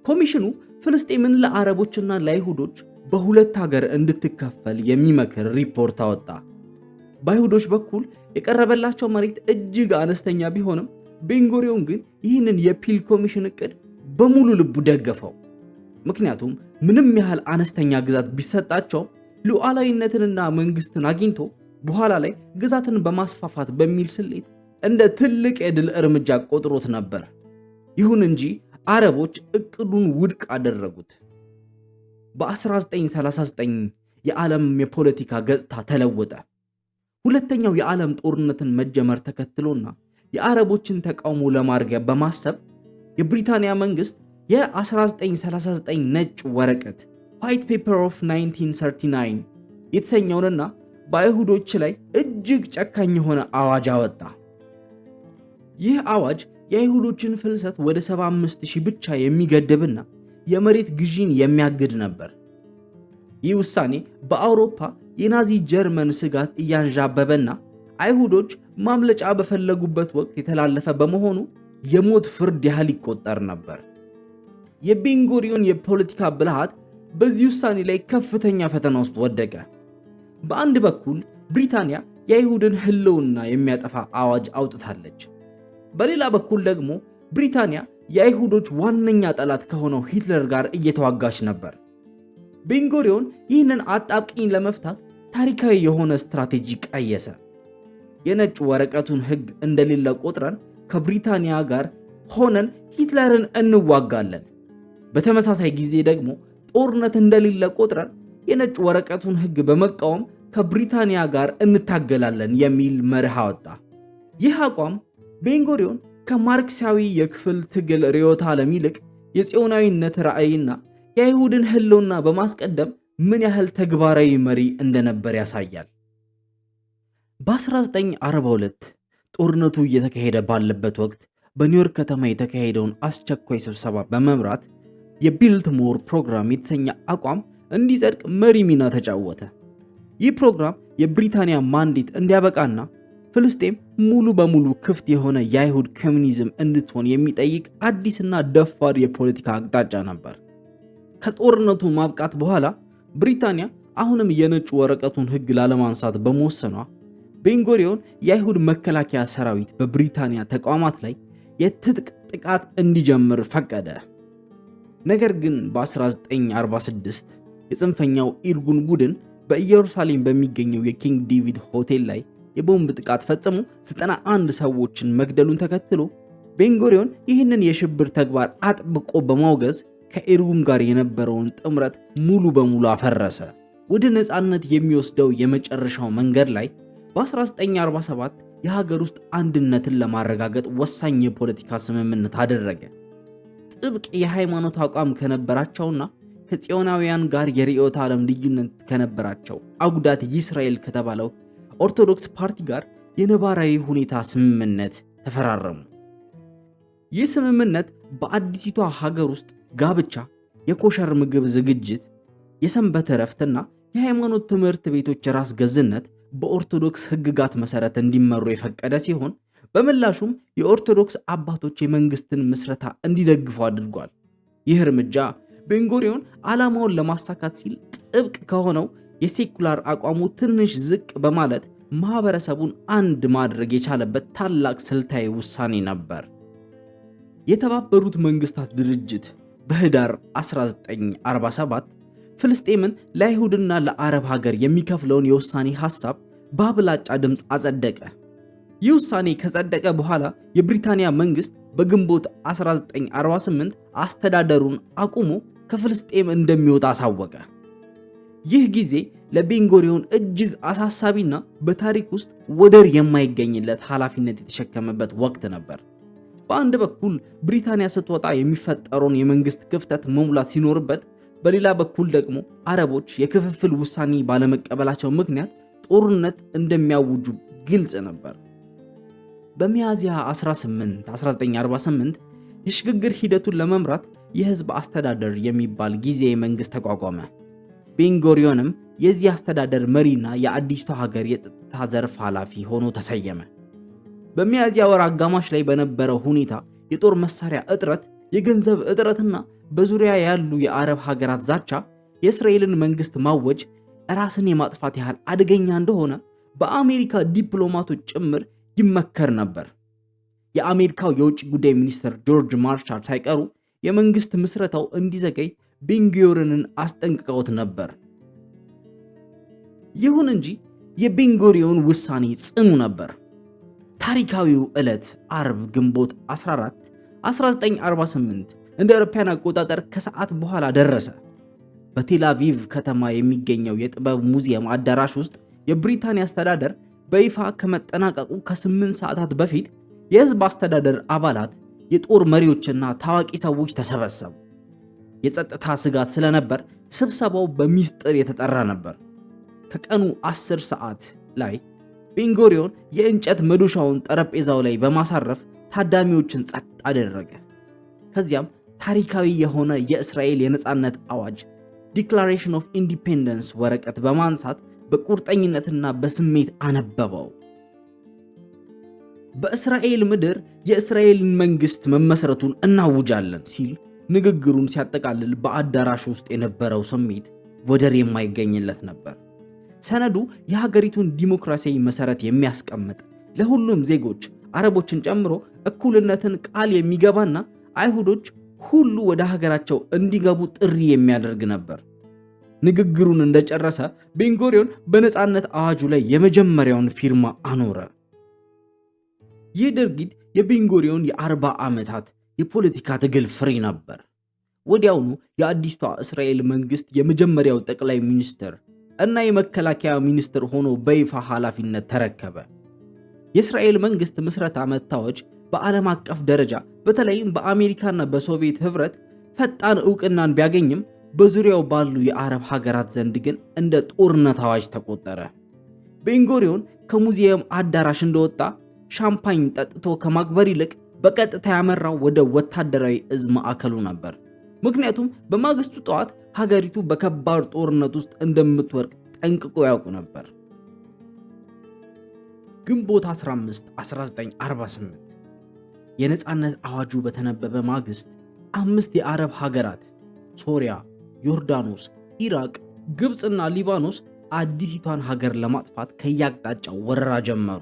ኮሚሽኑ ፍልስጤምን ለአረቦችና ለአይሁዶች በሁለት ሀገር እንድትከፈል የሚመክር ሪፖርት አወጣ። በአይሁዶች በኩል የቀረበላቸው መሬት እጅግ አነስተኛ ቢሆንም ቤንጎሪዮን ግን ይህንን የፒል ኮሚሽን እቅድ በሙሉ ልቡ ደገፈው። ምክንያቱም ምንም ያህል አነስተኛ ግዛት ቢሰጣቸውም ሉዓላዊነትንና መንግስትን አግኝቶ በኋላ ላይ ግዛትን በማስፋፋት በሚል ስሌት እንደ ትልቅ የድል እርምጃ ቆጥሮት ነበር። ይሁን እንጂ አረቦች እቅዱን ውድቅ አደረጉት። በ1939 የዓለም የፖለቲካ ገጽታ ተለወጠ። ሁለተኛው የዓለም ጦርነትን መጀመር ተከትሎና የአረቦችን ተቃውሞ ለማርገብ በማሰብ የብሪታንያ መንግስት የ1939 ነጭ ወረቀት ዋይት ፔፐር ኦፍ 1939 የተሰኘውንና በአይሁዶች ላይ እጅግ ጨካኝ የሆነ አዋጅ አወጣ። ይህ አዋጅ የአይሁዶችን ፍልሰት ወደ 75,000 ብቻ የሚገድብና የመሬት ግዢን የሚያግድ ነበር። ይህ ውሳኔ በአውሮፓ የናዚ ጀርመን ስጋት እያንዣበበና አይሁዶች ማምለጫ በፈለጉበት ወቅት የተላለፈ በመሆኑ የሞት ፍርድ ያህል ይቆጠር ነበር። የቤንጎሪዮን የፖለቲካ ብልሃት በዚህ ውሳኔ ላይ ከፍተኛ ፈተና ውስጥ ወደቀ። በአንድ በኩል ብሪታንያ የአይሁድን ሕልውና የሚያጠፋ አዋጅ አውጥታለች። በሌላ በኩል ደግሞ ብሪታንያ የአይሁዶች ዋነኛ ጠላት ከሆነው ሂትለር ጋር እየተዋጋች ነበር። ቤንጎሪዮን ይህንን አጣብቂኝ ለመፍታት ታሪካዊ የሆነ ስትራቴጂ ቀየሰ። የነጭ ወረቀቱን ሕግ እንደሌለ ቆጥረን ከብሪታንያ ጋር ሆነን ሂትለርን እንዋጋለን፣ በተመሳሳይ ጊዜ ደግሞ ጦርነት እንደሌለ ቆጥረን የነጭ ወረቀቱን ሕግ በመቃወም ከብሪታንያ ጋር እንታገላለን የሚል መርህ አወጣ። ይህ አቋም ቤንጎሪዮን ከማርክሳዊ የክፍል ትግል ርዕዮተ ዓለም ይልቅ የጽዮናዊነት ራዕይና የአይሁድን ሕልውና በማስቀደም ምን ያህል ተግባራዊ መሪ እንደነበር ያሳያል። በ1942 ጦርነቱ እየተካሄደ ባለበት ወቅት በኒውዮርክ ከተማ የተካሄደውን አስቸኳይ ስብሰባ በመምራት የቢልትሞር ፕሮግራም የተሰኘ አቋም እንዲጸድቅ መሪ ሚና ተጫወተ። ይህ ፕሮግራም የብሪታንያ ማንዴት እንዲያበቃና ፍልስጤም ሙሉ በሙሉ ክፍት የሆነ የአይሁድ ኮሚኒዝም እንድትሆን የሚጠይቅ አዲስና ደፋር የፖለቲካ አቅጣጫ ነበር። ከጦርነቱ ማብቃት በኋላ ብሪታንያ አሁንም የነጭ ወረቀቱን ሕግ ላለማንሳት በመወሰኗ ቤንጎሪዮን የአይሁድ መከላከያ ሰራዊት በብሪታንያ ተቋማት ላይ የትጥቅ ጥቃት እንዲጀምር ፈቀደ። ነገር ግን በ1946 የጽንፈኛው ኢርጉን ቡድን በኢየሩሳሌም በሚገኘው የኪንግ ዴቪድ ሆቴል ላይ የቦምብ ጥቃት ፈጽሞ 91 ሰዎችን መግደሉን ተከትሎ ቤንጎሪዮን ይህንን የሽብር ተግባር አጥብቆ በማውገዝ ከኢርጉን ጋር የነበረውን ጥምረት ሙሉ በሙሉ አፈረሰ። ወደ ነፃነት የሚወስደው የመጨረሻው መንገድ ላይ በ1947 የሀገር ውስጥ አንድነትን ለማረጋገጥ ወሳኝ የፖለቲካ ስምምነት አደረገ። ጥብቅ የሃይማኖት አቋም ከነበራቸውና ከጽዮናውያን ጋር የርዕዮተ ዓለም ልዩነት ከነበራቸው አጉዳት ይስራኤል ከተባለው ኦርቶዶክስ ፓርቲ ጋር የነባራዊ ሁኔታ ስምምነት ተፈራረሙ። ይህ ስምምነት በአዲሲቷ ሀገር ውስጥ ጋብቻ፣ የኮሸር ምግብ ዝግጅት፣ የሰንበት ዕረፍትና የሃይማኖት ትምህርት ቤቶች ራስ ገዝነት በኦርቶዶክስ ሕግጋት መሰረት እንዲመሩ የፈቀደ ሲሆን በምላሹም የኦርቶዶክስ አባቶች የመንግስትን ምስረታ እንዲደግፉ አድርጓል። ይህ እርምጃ ቤንጎሪዮን ዓላማውን ለማሳካት ሲል ጥብቅ ከሆነው የሴኩላር አቋሙ ትንሽ ዝቅ በማለት ማህበረሰቡን አንድ ማድረግ የቻለበት ታላቅ ስልታዊ ውሳኔ ነበር። የተባበሩት መንግስታት ድርጅት በህዳር 1947 ፍልስጤምን ለአይሁድና ለአረብ ሀገር የሚከፍለውን የውሳኔ ሐሳብ በአብላጫ ድምፅ አጸደቀ። ይህ ውሳኔ ከጸደቀ በኋላ የብሪታንያ መንግስት በግንቦት 1948 አስተዳደሩን አቁሞ ከፍልስጤም እንደሚወጣ አሳወቀ። ይህ ጊዜ ለቤንጎሪዮን እጅግ አሳሳቢና በታሪክ ውስጥ ወደር የማይገኝለት ኃላፊነት የተሸከመበት ወቅት ነበር። በአንድ በኩል ብሪታንያ ስትወጣ የሚፈጠረውን የመንግስት ክፍተት መሙላት ሲኖርበት፣ በሌላ በኩል ደግሞ አረቦች የክፍፍል ውሳኔ ባለመቀበላቸው ምክንያት ጦርነት እንደሚያውጁ ግልጽ ነበር። በሚያዝያ 18 1948 የሽግግር ሂደቱን ለመምራት የህዝብ አስተዳደር የሚባል ጊዜያዊ መንግስት ተቋቋመ። ቤንጎሪዮንም የዚህ አስተዳደር መሪና የአዲስቷ ሀገር የጸጥታ ዘርፍ ኃላፊ ሆኖ ተሰየመ። በሚያዝያ ወር አጋማሽ ላይ በነበረው ሁኔታ የጦር መሳሪያ እጥረት፣ የገንዘብ እጥረትና በዙሪያ ያሉ የአረብ ሀገራት ዛቻ የእስራኤልን መንግስት ማወጅ ራስን የማጥፋት ያህል አደገኛ እንደሆነ በአሜሪካ ዲፕሎማቶች ጭምር ይመከር ነበር። የአሜሪካው የውጭ ጉዳይ ሚኒስትር ጆርጅ ማርሻል ሳይቀሩ የመንግስት ምስረታው እንዲዘገይ ቤንጎሪዮንን አስጠንቅቀውት ነበር። ይሁን እንጂ የቤንጎሪዮን ውሳኔ ጽኑ ነበር። ታሪካዊው ዕለት አርብ ግንቦት 14 1948 እንደ አውሮፓውያን አቆጣጠር ከሰዓት በኋላ ደረሰ። በቴል አቪቭ ከተማ የሚገኘው የጥበብ ሙዚየም አዳራሽ ውስጥ የብሪታንያ አስተዳደር በይፋ ከመጠናቀቁ ከ8 ሰዓታት በፊት የህዝብ አስተዳደር አባላት፣ የጦር መሪዎችና ታዋቂ ሰዎች ተሰበሰቡ። የጸጥታ ስጋት ስለነበር ስብሰባው በሚስጥር የተጠራ ነበር። ከቀኑ 10 ሰዓት ላይ ቤንጎሪዮን የእንጨት መዶሻውን ጠረጴዛው ላይ በማሳረፍ ታዳሚዎችን ጸጥ አደረገ። ከዚያም ታሪካዊ የሆነ የእስራኤል የነፃነት አዋጅ ዲክላሬሽን ኦፍ ኢንዲፔንደንስ ወረቀት በማንሳት በቁርጠኝነትና በስሜት አነበበው። በእስራኤል ምድር የእስራኤልን መንግስት መመስረቱን እናውጃለን ሲል ንግግሩን ሲያጠቃልል በአዳራሽ ውስጥ የነበረው ስሜት ወደር የማይገኝለት ነበር። ሰነዱ የሀገሪቱን ዲሞክራሲያዊ መሰረት የሚያስቀምጥ፣ ለሁሉም ዜጎች አረቦችን ጨምሮ እኩልነትን ቃል የሚገባና አይሁዶች ሁሉ ወደ ሀገራቸው እንዲገቡ ጥሪ የሚያደርግ ነበር። ንግግሩን እንደጨረሰ ቤንጎሪዮን በነፃነት አዋጁ ላይ የመጀመሪያውን ፊርማ አኖረ። ይህ ድርጊት የቤንጎሪዮን የ40 ዓመታት የፖለቲካ ትግል ፍሬ ነበር። ወዲያውኑ የአዲስቷ እስራኤል መንግስት የመጀመሪያው ጠቅላይ ሚኒስትር እና የመከላከያ ሚኒስትር ሆኖ በይፋ ኃላፊነት ተረከበ። የእስራኤል መንግስት ምስረታ መታወጅ በዓለም አቀፍ ደረጃ በተለይም በአሜሪካና በሶቪየት ህብረት ፈጣን ዕውቅናን ቢያገኝም በዙሪያው ባሉ የአረብ ሀገራት ዘንድ ግን እንደ ጦርነት አዋጅ ተቆጠረ። ቤንጎሪዮን ከሙዚየም አዳራሽ እንደወጣ ሻምፓኝ ጠጥቶ ከማክበር ይልቅ በቀጥታ ያመራው ወደ ወታደራዊ እዝ ማዕከሉ ነበር። ምክንያቱም በማግስቱ ጠዋት ሀገሪቱ በከባድ ጦርነት ውስጥ እንደምትወድቅ ጠንቅቆ ያውቁ ነበር። ግንቦት 15 1948 የነፃነት አዋጁ በተነበበ ማግስት 5 የአረብ ሀገራት ሶሪያ፣ ዮርዳኖስ፣ ኢራቅ፣ ግብፅና ሊባኖስ አዲሲቷን ሀገር ለማጥፋት ከያቅጣጫው ወረራ ጀመሩ።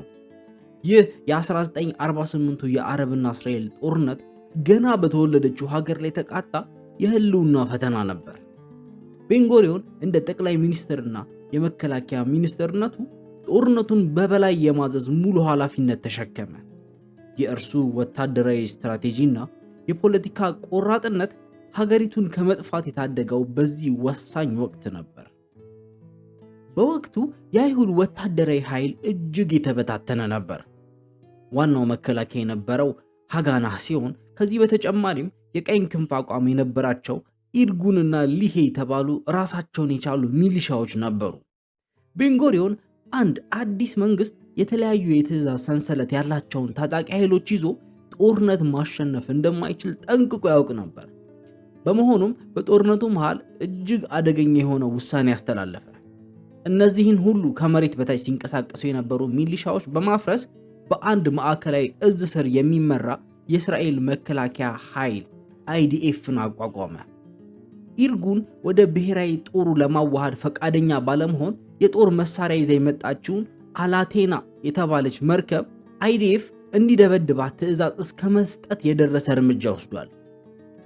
ይህ የ1948ቱ የአረብና እስራኤል ጦርነት ገና በተወለደችው ሀገር ላይ ተቃጣ የህልውና ፈተና ነበር። ቤንጎሪዮን እንደ ጠቅላይ ሚኒስትርና የመከላከያ ሚኒስትርነቱ ጦርነቱን በበላይ የማዘዝ ሙሉ ኃላፊነት ተሸከመ። የእርሱ ወታደራዊ ስትራቴጂና የፖለቲካ ቆራጥነት ሀገሪቱን ከመጥፋት የታደገው በዚህ ወሳኝ ወቅት ነበር። በወቅቱ የአይሁድ ወታደራዊ ኃይል እጅግ የተበታተነ ነበር። ዋናው መከላከያ የነበረው ሃጋናህ ሲሆን ከዚህ በተጨማሪም የቀኝ ክንፍ አቋም የነበራቸው ኢርጉንና ሊሄ የተባሉ ራሳቸውን የቻሉ ሚሊሻዎች ነበሩ። ቤንጎሪዮን አንድ አዲስ መንግስት የተለያዩ የትዕዛዝ ሰንሰለት ያላቸውን ታጣቂ ኃይሎች ይዞ ጦርነት ማሸነፍ እንደማይችል ጠንቅቆ ያውቅ ነበር። በመሆኑም በጦርነቱ መሃል እጅግ አደገኛ የሆነ ውሳኔ ያስተላለፈ። እነዚህን ሁሉ ከመሬት በታች ሲንቀሳቀሱ የነበሩ ሚሊሻዎች በማፍረስ በአንድ ማዕከላዊ እዝ ስር የሚመራ የእስራኤል መከላከያ ኃይል አይዲኤፍን አቋቋመ። ኢርጉን ወደ ብሔራዊ ጦሩ ለማዋሃድ ፈቃደኛ ባለመሆን የጦር መሳሪያ ይዛ የመጣችውን አላቴና የተባለች መርከብ አይዲኤፍ እንዲደበድባት ትዕዛዝ እስከ መስጠት የደረሰ እርምጃ ወስዷል።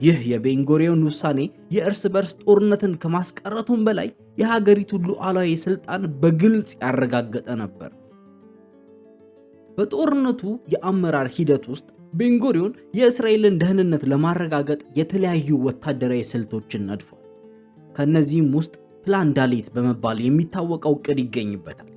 ይህ የቤንጎሪዮን ውሳኔ የእርስ በርስ ጦርነትን ከማስቀረቱም በላይ የሀገሪቱን ሉዓላዊ ስልጣን በግልጽ ያረጋገጠ ነበር። በጦርነቱ የአመራር ሂደት ውስጥ ቤንጎሪዮን የእስራኤልን ደህንነት ለማረጋገጥ የተለያዩ ወታደራዊ ስልቶችን ነድፏል። ከነዚህም ውስጥ ፕላን ዳሌት በመባል የሚታወቀው እቅድ ይገኝበታል።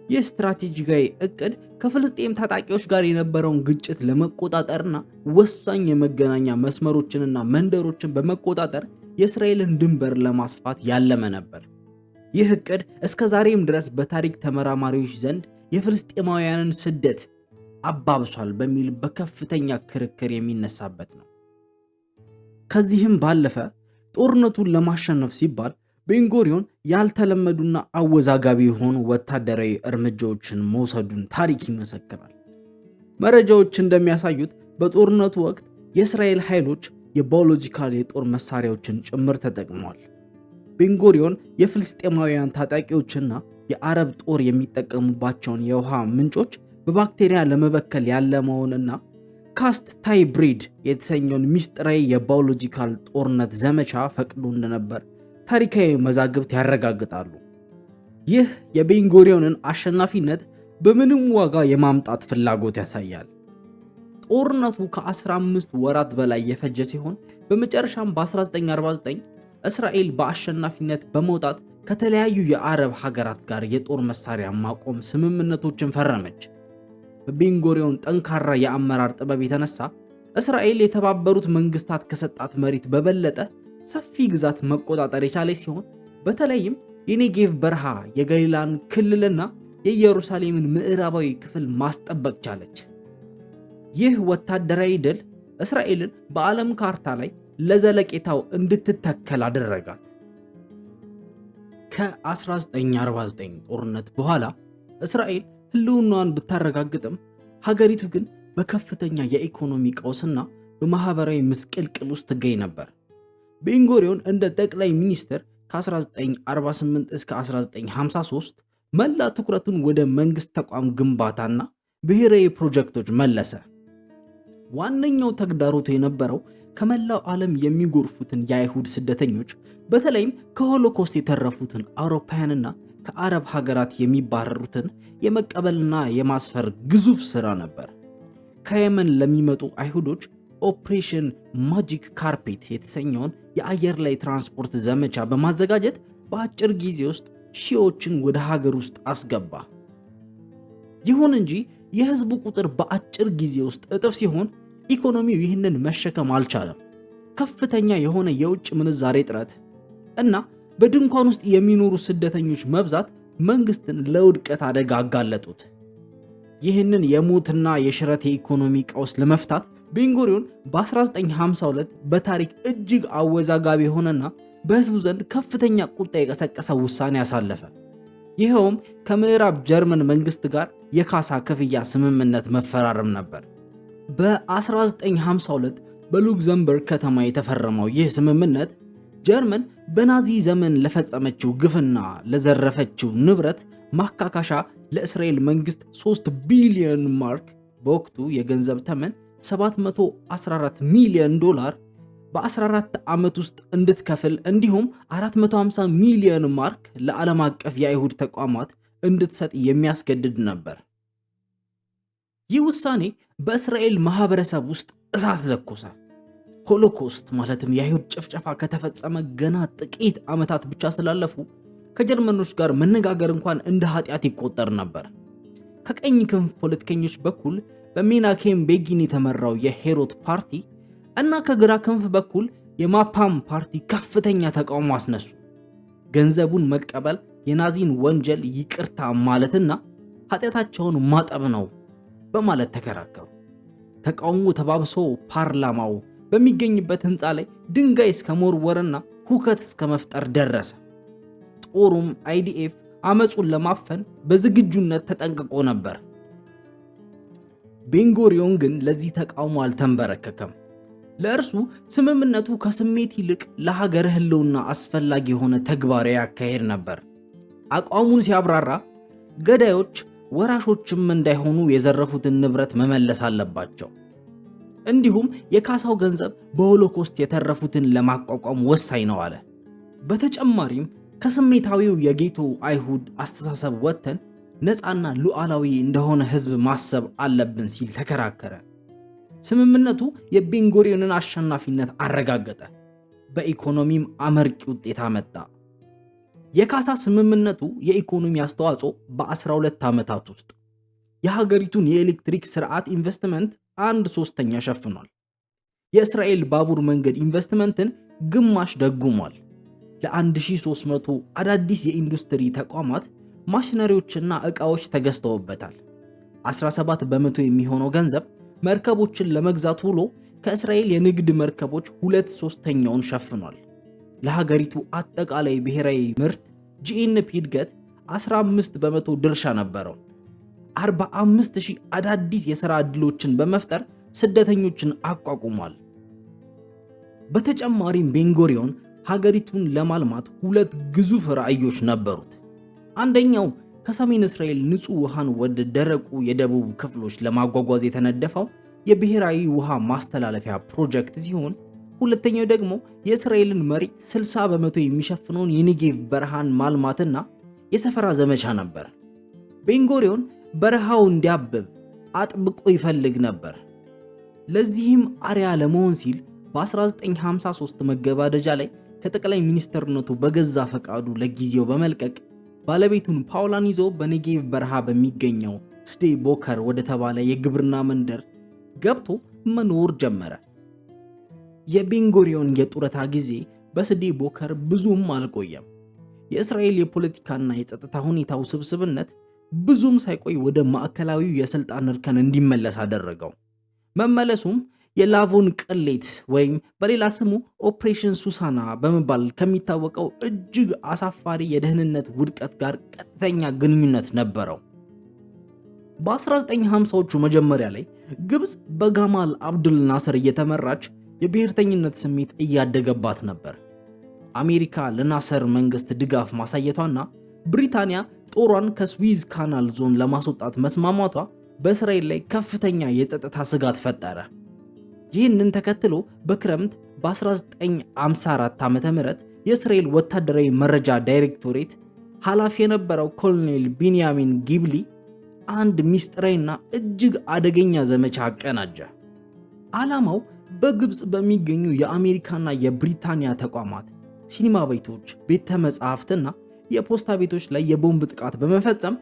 ይህ ስትራቴጂካዊ እቅድ ከፍልስጤም ታጣቂዎች ጋር የነበረውን ግጭት ለመቆጣጠርና ወሳኝ የመገናኛ መስመሮችንና መንደሮችን በመቆጣጠር የእስራኤልን ድንበር ለማስፋት ያለመ ነበር። ይህ እቅድ እስከ ዛሬም ድረስ በታሪክ ተመራማሪዎች ዘንድ የፍልስጤማውያንን ስደት አባብሷል በሚል በከፍተኛ ክርክር የሚነሳበት ነው። ከዚህም ባለፈ ጦርነቱን ለማሸነፍ ሲባል ቤንጎሪዮን ያልተለመዱና አወዛጋቢ የሆኑ ወታደራዊ እርምጃዎችን መውሰዱን ታሪክ ይመሰክራል። መረጃዎች እንደሚያሳዩት በጦርነቱ ወቅት የእስራኤል ኃይሎች የባዮሎጂካል የጦር መሳሪያዎችን ጭምር ተጠቅመዋል። ቤንጎሪዮን የፍልስጤማውያን ታጣቂዎችና የአረብ ጦር የሚጠቀሙባቸውን የውሃ ምንጮች በባክቴሪያ ለመበከል ያለመውንና ካስት ታይብሪድ የተሰኘውን ሚስጥራዊ የባዮሎጂካል ጦርነት ዘመቻ ፈቅዶ እንደነበር ታሪካዊ መዛግብት ያረጋግጣሉ። ይህ የቤንጎሪዮንን አሸናፊነት በምንም ዋጋ የማምጣት ፍላጎት ያሳያል። ጦርነቱ ከ15 ወራት በላይ የፈጀ ሲሆን በመጨረሻም በ1949 እስራኤል በአሸናፊነት በመውጣት ከተለያዩ የአረብ ሀገራት ጋር የጦር መሳሪያ ማቆም ስምምነቶችን ፈረመች። በቤንጎሪዮን ጠንካራ የአመራር ጥበብ የተነሳ እስራኤል የተባበሩት መንግስታት ከሰጣት መሬት በበለጠ ሰፊ ግዛት መቆጣጠር የቻለች ሲሆን በተለይም የኔጌቭ በረሃ፣ የገሊላን ክልልና የኢየሩሳሌምን ምዕራባዊ ክፍል ማስጠበቅ ቻለች። ይህ ወታደራዊ ድል እስራኤልን በዓለም ካርታ ላይ ለዘለቄታው እንድትተከል አደረጋት። ከ1949 ጦርነት በኋላ እስራኤል ህልውናዋን ብታረጋግጥም ሀገሪቱ ግን በከፍተኛ የኢኮኖሚ ቀውስና በማህበራዊ ምስቅልቅል ውስጥ ትገኝ ነበር። ቤንጎሪዮን እንደ ጠቅላይ ሚኒስትር ከ1948 እስከ 1953 መላ ትኩረቱን ወደ መንግስት ተቋም ግንባታና ብሔራዊ ፕሮጀክቶች መለሰ። ዋነኛው ተግዳሮቱ የነበረው ከመላው ዓለም የሚጎርፉትን የአይሁድ ስደተኞች በተለይም ከሆሎኮስት የተረፉትን አውሮፓውያንና ከአረብ ሀገራት የሚባረሩትን የመቀበልና የማስፈር ግዙፍ ሥራ ነበር። ከየመን ለሚመጡ አይሁዶች ኦፕሬሽን ማጂክ ካርፔት የተሰኘውን የአየር ላይ ትራንስፖርት ዘመቻ በማዘጋጀት በአጭር ጊዜ ውስጥ ሺዎችን ወደ ሀገር ውስጥ አስገባ። ይሁን እንጂ የህዝቡ ቁጥር በአጭር ጊዜ ውስጥ እጥፍ ሲሆን ኢኮኖሚው ይህንን መሸከም አልቻለም። ከፍተኛ የሆነ የውጭ ምንዛሬ እጥረት እና በድንኳን ውስጥ የሚኖሩ ስደተኞች መብዛት መንግስትን ለውድቀት አደጋ አጋለጡት። ይህንን የሞትና የሽረት የኢኮኖሚ ቀውስ ለመፍታት ቤንጎሪዮን በ1952 በታሪክ እጅግ አወዛጋቢ የሆነና በህዝቡ ዘንድ ከፍተኛ ቁጣ የቀሰቀሰ ውሳኔ አሳለፈ። ይኸውም ከምዕራብ ጀርመን መንግስት ጋር የካሳ ክፍያ ስምምነት መፈራረም ነበር። በ1952 በሉክዘምበርግ ከተማ የተፈረመው ይህ ስምምነት ጀርመን በናዚ ዘመን ለፈጸመችው ግፍና ለዘረፈችው ንብረት ማካካሻ ለእስራኤል መንግስት 3 ቢሊዮን ማርክ በወቅቱ የገንዘብ ተመን 714 ሚሊዮን ዶላር በ14 ዓመት ውስጥ እንድትከፍል እንዲሁም 450 ሚሊዮን ማርክ ለዓለም አቀፍ የአይሁድ ተቋማት እንድትሰጥ የሚያስገድድ ነበር። ይህ ውሳኔ በእስራኤል ማህበረሰብ ውስጥ እሳት ለኮሰ። ሆሎኮስት ማለትም የአይሁድ ጭፍጨፋ ከተፈጸመ ገና ጥቂት ዓመታት ብቻ ስላለፉ ከጀርመኖች ጋር መነጋገር እንኳን እንደ ኃጢአት ይቆጠር ነበር። ከቀኝ ክንፍ ፖለቲከኞች በኩል በሜናኬም ቤጊን የተመራው የሄሮት ፓርቲ እና ከግራ ክንፍ በኩል የማፓም ፓርቲ ከፍተኛ ተቃውሞ አስነሱ። ገንዘቡን መቀበል የናዚን ወንጀል ይቅርታ ማለትና ኃጢአታቸውን ማጠብ ነው በማለት ተከራከሩ። ተቃውሞ ተባብሶ ፓርላማው በሚገኝበት ህንፃ ላይ ድንጋይ እስከ መወርወርና ሁከት እስከ መፍጠር ደረሰ። ጦሩም አይዲኤፍ አመጹን ለማፈን በዝግጁነት ተጠንቅቆ ነበር። ቤንጎሪዮን ግን ለዚህ ተቃውሞ አልተንበረከከም። ለእርሱ ስምምነቱ ከስሜት ይልቅ ለሀገር ህልውና አስፈላጊ የሆነ ተግባራዊ አካሄድ ነበር። አቋሙን ሲያብራራ ገዳዮች ወራሾችም እንዳይሆኑ የዘረፉትን ንብረት መመለስ አለባቸው፣ እንዲሁም የካሳው ገንዘብ በሆሎኮስት የተረፉትን ለማቋቋም ወሳኝ ነው አለ። በተጨማሪም ከስሜታዊው የጌቶ አይሁድ አስተሳሰብ ወጥተን ነፃና ሉዓላዊ እንደሆነ ህዝብ ማሰብ አለብን ሲል ተከራከረ። ስምምነቱ የቤንጎሪዮንን አሸናፊነት አረጋገጠ፣ በኢኮኖሚም አመርቂ ውጤት አመጣ። የካሳ ስምምነቱ የኢኮኖሚ አስተዋጽኦ በ12 ዓመታት ውስጥ የሀገሪቱን የኤሌክትሪክ ስርዓት ኢንቨስትመንት 1/3 ሸፍኗል። የእስራኤል ባቡር መንገድ ኢንቨስትመንትን ግማሽ ደጉሟል። ለ1300 አዳዲስ የኢንዱስትሪ ተቋማት ማሽነሪዎችና ዕቃዎች ተገዝተውበታል። 17 በመቶ የሚሆነው ገንዘብ መርከቦችን ለመግዛት ውሎ ከእስራኤል የንግድ መርከቦች 2/3ኛውን ሸፍኗል። ለሀገሪቱ አጠቃላይ ብሔራዊ ምርት ጂኤንፒ እድገት 15 በመቶ ድርሻ ነበረው። 45000 አዳዲስ የሥራ ዕድሎችን በመፍጠር ስደተኞችን አቋቁሟል። በተጨማሪም ቤንጎሪዮን ሀገሪቱን ለማልማት 2 ግዙፍ ራዕዮች ነበሩት። አንደኛው ከሰሜን እስራኤል ንጹህ ውሃን ወደ ደረቁ የደቡብ ክፍሎች ለማጓጓዝ የተነደፈው የብሔራዊ ውሃ ማስተላለፊያ ፕሮጀክት ሲሆን፣ ሁለተኛው ደግሞ የእስራኤልን መሬት 60 በመቶ የሚሸፍነውን የኔጌቭ በረሃን ማልማትና የሰፈራ ዘመቻ ነበር። ቤንጎሪዮን በረሃው እንዲያብብ አጥብቆ ይፈልግ ነበር። ለዚህም አርያ ለመሆን ሲል በ1953 መገባደጃ ላይ ከጠቅላይ ሚኒስትርነቱ በገዛ ፈቃዱ ለጊዜው በመልቀቅ ባለቤቱን ፓውላን ይዞ በኔጌቭ በረሃ በሚገኘው ስዴ ቦከር ወደ ተባለ የግብርና መንደር ገብቶ መኖር ጀመረ። የቤንጎሪዮን የጡረታ ጊዜ በስዴ ቦከር ብዙም አልቆየም። የእስራኤል የፖለቲካና የጸጥታ ሁኔታ ውስብስብነት ብዙም ሳይቆይ ወደ ማዕከላዊው የስልጣን እርከን እንዲመለስ አደረገው። መመለሱም የላቮን ቅሌት ወይም በሌላ ስሙ ኦፕሬሽን ሱሳና በመባል ከሚታወቀው እጅግ አሳፋሪ የደህንነት ውድቀት ጋር ቀጥተኛ ግንኙነት ነበረው። በ1950ዎቹ መጀመሪያ ላይ ግብፅ በጋማል አብዱል ናስር እየተመራች የብሔርተኝነት ስሜት እያደገባት ነበር። አሜሪካ ለናስር መንግስት ድጋፍ ማሳየቷና ብሪታንያ ጦሯን ከስዊዝ ካናል ዞን ለማስወጣት መስማማቷ በእስራኤል ላይ ከፍተኛ የጸጥታ ስጋት ፈጠረ። ይህንን ተከትሎ በክረምት በ1954 ዓ.ም የእስራኤል ወታደራዊ መረጃ ዳይሬክቶሬት ኃላፊ የነበረው ኮሎኔል ቢንያሚን ጊብሊ አንድ ሚስጥራዊና እጅግ አደገኛ ዘመቻ አቀናጀ። ዓላማው በግብፅ በሚገኙ የአሜሪካና የብሪታንያ ተቋማት፣ ሲኒማ ቤቶች፣ ቤተ መጻሕፍትና የፖስታ ቤቶች ላይ የቦምብ ጥቃት በመፈጸም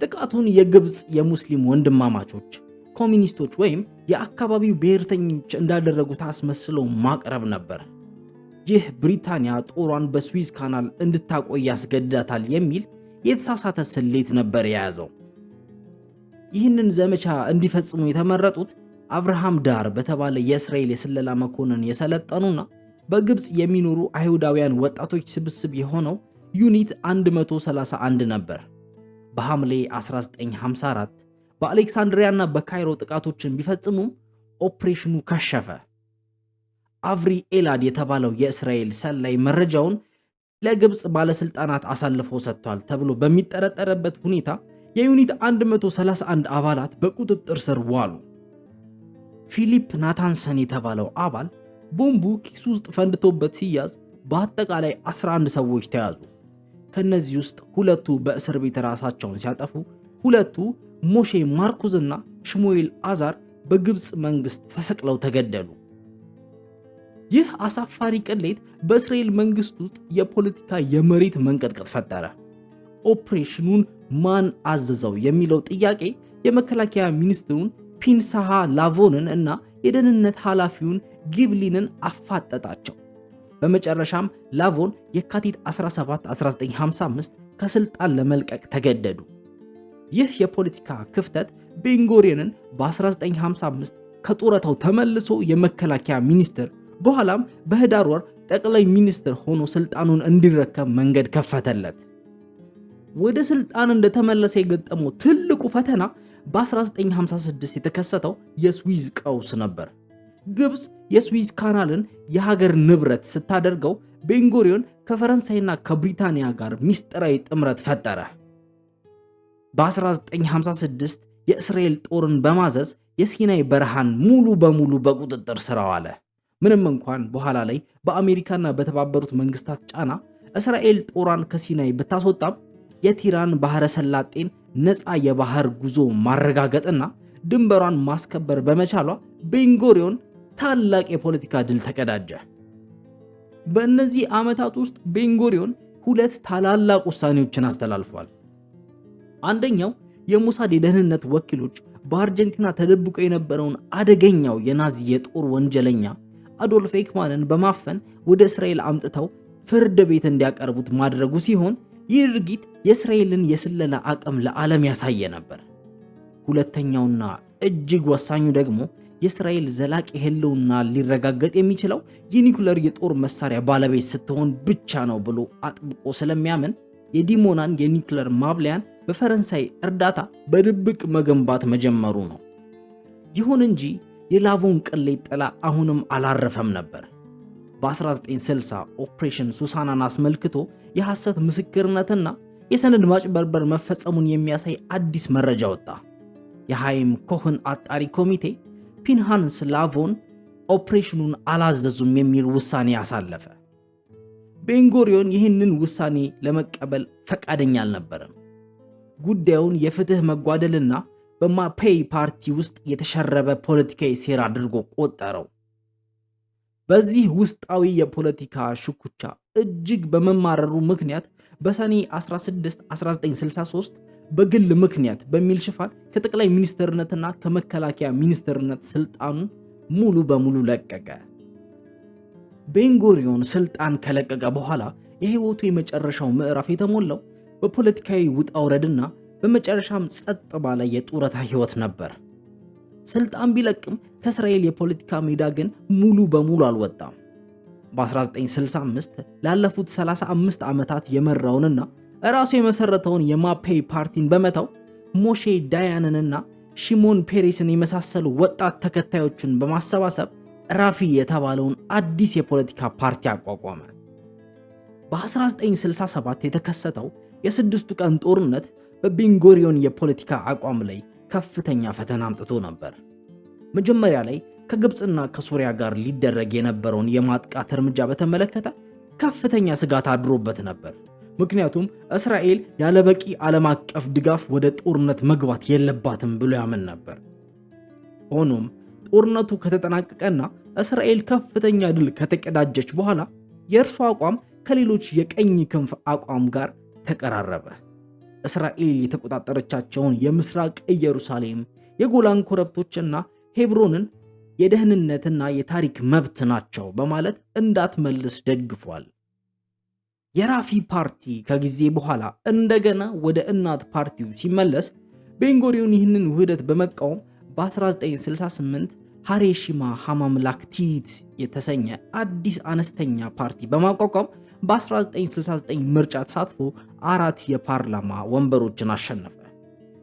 ጥቃቱን የግብፅ የሙስሊም ወንድማማቾች ኮሚኒስቶች ወይም የአካባቢው ብሔርተኞች እንዳደረጉት አስመስለው ማቅረብ ነበር። ይህ ብሪታንያ ጦሯን በስዊዝ ካናል እንድታቆይ ያስገድዳታል የሚል የተሳሳተ ስሌት ነበር የያዘው። ይህንን ዘመቻ እንዲፈጽሙ የተመረጡት አብርሃም ዳር በተባለ የእስራኤል የስለላ መኮንን የሰለጠኑና በግብፅ የሚኖሩ አይሁዳውያን ወጣቶች ስብስብ የሆነው ዩኒት 131 ነበር። በሐምሌ 1954 በአሌክሳንድሪያና በካይሮ ጥቃቶችን ቢፈጽሙም ኦፕሬሽኑ ከሸፈ። አቭሪ ኤላድ የተባለው የእስራኤል ሰላይ መረጃውን ለግብፅ ባለስልጣናት አሳልፎ ሰጥቷል ተብሎ በሚጠረጠረበት ሁኔታ የዩኒት 131 አባላት በቁጥጥር ስር ዋሉ። ፊሊፕ ናታንሰን የተባለው አባል ቦምቡ ኪሱ ውስጥ ፈንድቶበት ሲያዝ በአጠቃላይ 11 ሰዎች ተያዙ። ከነዚህ ውስጥ ሁለቱ በእስር ቤት ራሳቸውን ሲያጠፉ፣ ሁለቱ ሞሼ ማርኩዝ እና ሽሙኤል አዛር በግብፅ መንግስት ተሰቅለው ተገደሉ። ይህ አሳፋሪ ቅሌት በእስራኤል መንግስት ውስጥ የፖለቲካ የመሬት መንቀጥቀጥ ፈጠረ። ኦፕሬሽኑን ማን አዘዘው የሚለው ጥያቄ የመከላከያ ሚኒስትሩን ፒንሳሃ ላቮንን እና የደህንነት ኃላፊውን ጊብሊንን አፋጠጣቸው። በመጨረሻም ላቮን የካቲት 17 1955 ከስልጣን ለመልቀቅ ተገደዱ። ይህ የፖለቲካ ክፍተት ቤንጎሪዮንን በ1955 ከጡረታው ተመልሶ የመከላከያ ሚኒስትር በኋላም በህዳር ወር ጠቅላይ ሚኒስትር ሆኖ ስልጣኑን እንዲረከብ መንገድ ከፈተለት። ወደ ስልጣን እንደተመለሰ የገጠመው ትልቁ ፈተና በ1956 የተከሰተው የስዊዝ ቀውስ ነበር። ግብፅ የስዊዝ ካናልን የሀገር ንብረት ስታደርገው ቤንጎሪዮን ከፈረንሳይና ከብሪታንያ ጋር ሚስጥራዊ ጥምረት ፈጠረ። በ1956 የእስራኤል ጦርን በማዘዝ የሲናይ በረሃን ሙሉ በሙሉ በቁጥጥር ስር አዋለ። ምንም እንኳን በኋላ ላይ በአሜሪካና በተባበሩት መንግስታት ጫና እስራኤል ጦሯን ከሲናይ ብታስወጣም የቲራን ባህረ ሰላጤን ነፃ የባህር ጉዞ ማረጋገጥና ድንበሯን ማስከበር በመቻሏ ቤንጎሪዮን ታላቅ የፖለቲካ ድል ተቀዳጀ። በእነዚህ ዓመታት ውስጥ ቤንጎሪዮን ሁለት ታላላቅ ውሳኔዎችን አስተላልፏል። አንደኛው የሞሳድ የደህንነት ወኪሎች በአርጀንቲና ተደብቆ የነበረውን አደገኛው የናዚ የጦር ወንጀለኛ አዶልፍ ኤክማንን በማፈን ወደ እስራኤል አምጥተው ፍርድ ቤት እንዲያቀርቡት ማድረጉ ሲሆን ይህ ድርጊት የእስራኤልን የስለላ አቅም ለዓለም ያሳየ ነበር። ሁለተኛውና እጅግ ወሳኙ ደግሞ የእስራኤል ዘላቂ ህልውና ሊረጋገጥ የሚችለው የኒኩለር የጦር መሳሪያ ባለቤት ስትሆን ብቻ ነው ብሎ አጥብቆ ስለሚያምን የዲሞናን የኒኩለር ማብለያን በፈረንሳይ እርዳታ በድብቅ መገንባት መጀመሩ ነው። ይሁን እንጂ የላቮን ቅሌት ጥላ አሁንም አላረፈም ነበር። በ1960 ኦፕሬሽን ሱሳናን አስመልክቶ የሐሰት ምስክርነትና የሰነድ ማጭበርበር መፈጸሙን የሚያሳይ አዲስ መረጃ ወጣ። የሃይም ኮህን አጣሪ ኮሚቴ ፒንሃንስ ላቮን ኦፕሬሽኑን አላዘዙም የሚል ውሳኔ አሳለፈ። ቤንጎሪዮን ይህንን ውሳኔ ለመቀበል ፈቃደኛ አልነበረም። ጉዳዩን የፍትህ መጓደልና በማፔይ ፓርቲ ውስጥ የተሸረበ ፖለቲካዊ ሴራ አድርጎ ቆጠረው። በዚህ ውስጣዊ የፖለቲካ ሽኩቻ እጅግ በመማረሩ ምክንያት በሰኔ 16 1963 በግል ምክንያት በሚል ሽፋን ከጠቅላይ ሚኒስትርነትና ከመከላከያ ሚኒስትርነት ስልጣኑን ሙሉ በሙሉ ለቀቀ። ቤንጎሪዮን ስልጣን ከለቀቀ በኋላ የህይወቱ የመጨረሻው ምዕራፍ የተሞላው በፖለቲካዊ ውጣ ውረድና በመጨረሻም ጸጥ ባለ የጡረታ ህይወት ነበር። ስልጣን ቢለቅም ከእስራኤል የፖለቲካ ሜዳ ግን ሙሉ በሙሉ አልወጣም። በ1965 ላለፉት 35 ዓመታት የመራውንና ራሱ የመሰረተውን የማፔይ ፓርቲን በመተው ሞሼ ዳያንንና ሺሞን ፔሬስን የመሳሰሉ ወጣት ተከታዮቹን በማሰባሰብ ራፊ የተባለውን አዲስ የፖለቲካ ፓርቲ አቋቋመ። በ1967 የተከሰተው የስድስቱ ቀን ጦርነት በቤንጎሪዮን የፖለቲካ አቋም ላይ ከፍተኛ ፈተና አምጥቶ ነበር። መጀመሪያ ላይ ከግብፅና ከሶሪያ ጋር ሊደረግ የነበረውን የማጥቃት እርምጃ በተመለከተ ከፍተኛ ስጋት አድሮበት ነበር። ምክንያቱም እስራኤል ያለበቂ ዓለም አቀፍ ድጋፍ ወደ ጦርነት መግባት የለባትም ብሎ ያምን ነበር። ሆኖም ጦርነቱ ከተጠናቀቀና እስራኤል ከፍተኛ ድል ከተቀዳጀች በኋላ የእርሱ አቋም ከሌሎች የቀኝ ክንፍ አቋም ጋር ተቀራረበ። እስራኤል የተቆጣጠረቻቸውን የምስራቅ ኢየሩሳሌም፣ የጎላን ኮረብቶችና ሄብሮንን የደህንነትና የታሪክ መብት ናቸው በማለት እንዳትመልስ ደግፏል። የራፊ ፓርቲ ከጊዜ በኋላ እንደገና ወደ እናት ፓርቲው ሲመለስ ቤንጎሪዮን ይህንን ውህደት በመቃወም በ1968 ሃሬሺማ ሃማምላክቲት የተሰኘ አዲስ አነስተኛ ፓርቲ በማቋቋም በ1969 ምርጫ ተሳትፎ 4 የፓርላማ ወንበሮችን አሸነፈ።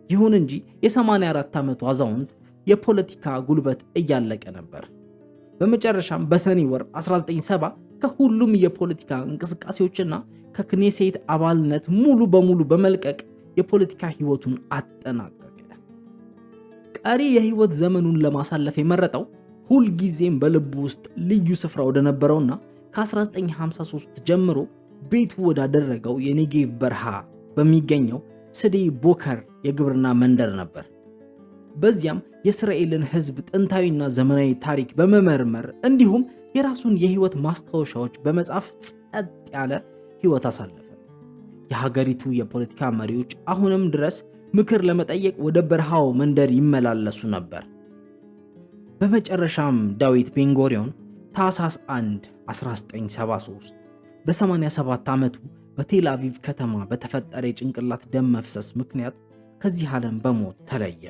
ይሁን እንጂ የ84 ዓመቱ አዛውንት የፖለቲካ ጉልበት እያለቀ ነበር። በመጨረሻም በሰኔ ወር 1970 ከሁሉም የፖለቲካ እንቅስቃሴዎችና ከክኔሴት አባልነት ሙሉ በሙሉ በመልቀቅ የፖለቲካ ህይወቱን አጠናቀቀ። ቀሪ የህይወት ዘመኑን ለማሳለፍ የመረጠው ሁልጊዜም በልቡ ውስጥ ልዩ ስፍራ ወደነበረውና ከ1953 ጀምሮ ቤቱ ወዳደረገው የኔጌቭ በረሃ በሚገኘው ስዴ ቦከር የግብርና መንደር ነበር። በዚያም የእስራኤልን ህዝብ ጥንታዊና ዘመናዊ ታሪክ በመመርመር እንዲሁም የራሱን የህይወት ማስታወሻዎች በመጻፍ ጸጥ ያለ ህይወት አሳለፈ። የሀገሪቱ የፖለቲካ መሪዎች አሁንም ድረስ ምክር ለመጠየቅ ወደ በረሃው መንደር ይመላለሱ ነበር። በመጨረሻም ዳዊት ቤንጎሪዮን ታኅሳስ 1 1973 በ87 ዓመቱ በቴል አቪቭ ከተማ በተፈጠረ የጭንቅላት ደም መፍሰስ ምክንያት ከዚህ ዓለም በሞት ተለየ።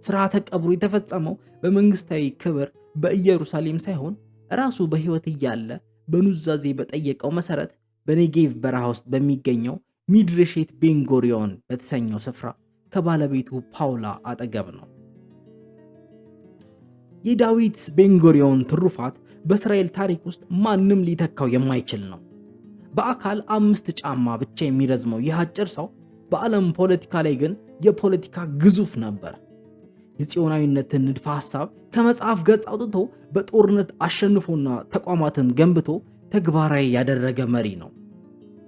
ሥርዓተ ቀብሩ የተፈጸመው በመንግስታዊ ክብር በኢየሩሳሌም ሳይሆን ራሱ በህይወት እያለ በኑዛዜ በጠየቀው መሰረት በኔጌቭ በረሃ ውስጥ በሚገኘው ሚድሬሼት ቤንጎሪዮን በተሰኘው ስፍራ ከባለቤቱ ፓውላ አጠገብ ነው። የዳዊት ቤንጎሪዮን ትሩፋት በእስራኤል ታሪክ ውስጥ ማንም ሊተካው የማይችል ነው። በአካል 5 ጫማ ብቻ የሚረዝመው ይህ አጭር ሰው በዓለም ፖለቲካ ላይ ግን የፖለቲካ ግዙፍ ነበር። የጽዮናዊነትን ንድፈ ሐሳብ ከመጽሐፍ ገጽ አውጥቶ በጦርነት አሸንፎና ተቋማትን ገንብቶ ተግባራዊ ያደረገ መሪ ነው።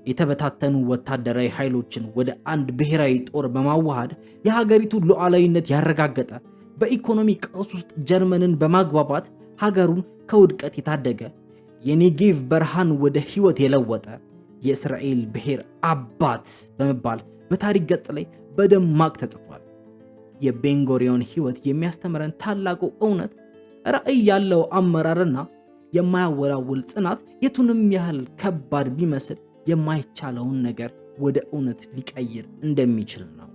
የተበታተኑ ወታደራዊ ኃይሎችን ወደ አንድ ብሔራዊ ጦር በማዋሃድ የሀገሪቱን ሉዓላዊነት ያረጋገጠ፣ በኢኮኖሚ ቀውስ ውስጥ ጀርመንን በማግባባት ሀገሩን ከውድቀት የታደገ፣ የኔጌቭ በረሃን ወደ ህይወት የለወጠ የእስራኤል ብሔር አባት በመባል በታሪክ ገጽ ላይ በደማቅ ተጽፏል። የቤንጎሪዮን ህይወት የሚያስተምረን ታላቁ እውነት ራዕይ ያለው አመራርና የማያወላውል ጽናት የቱንም ያህል ከባድ ቢመስል የማይቻለውን ነገር ወደ እውነት ሊቀይር እንደሚችል ነው።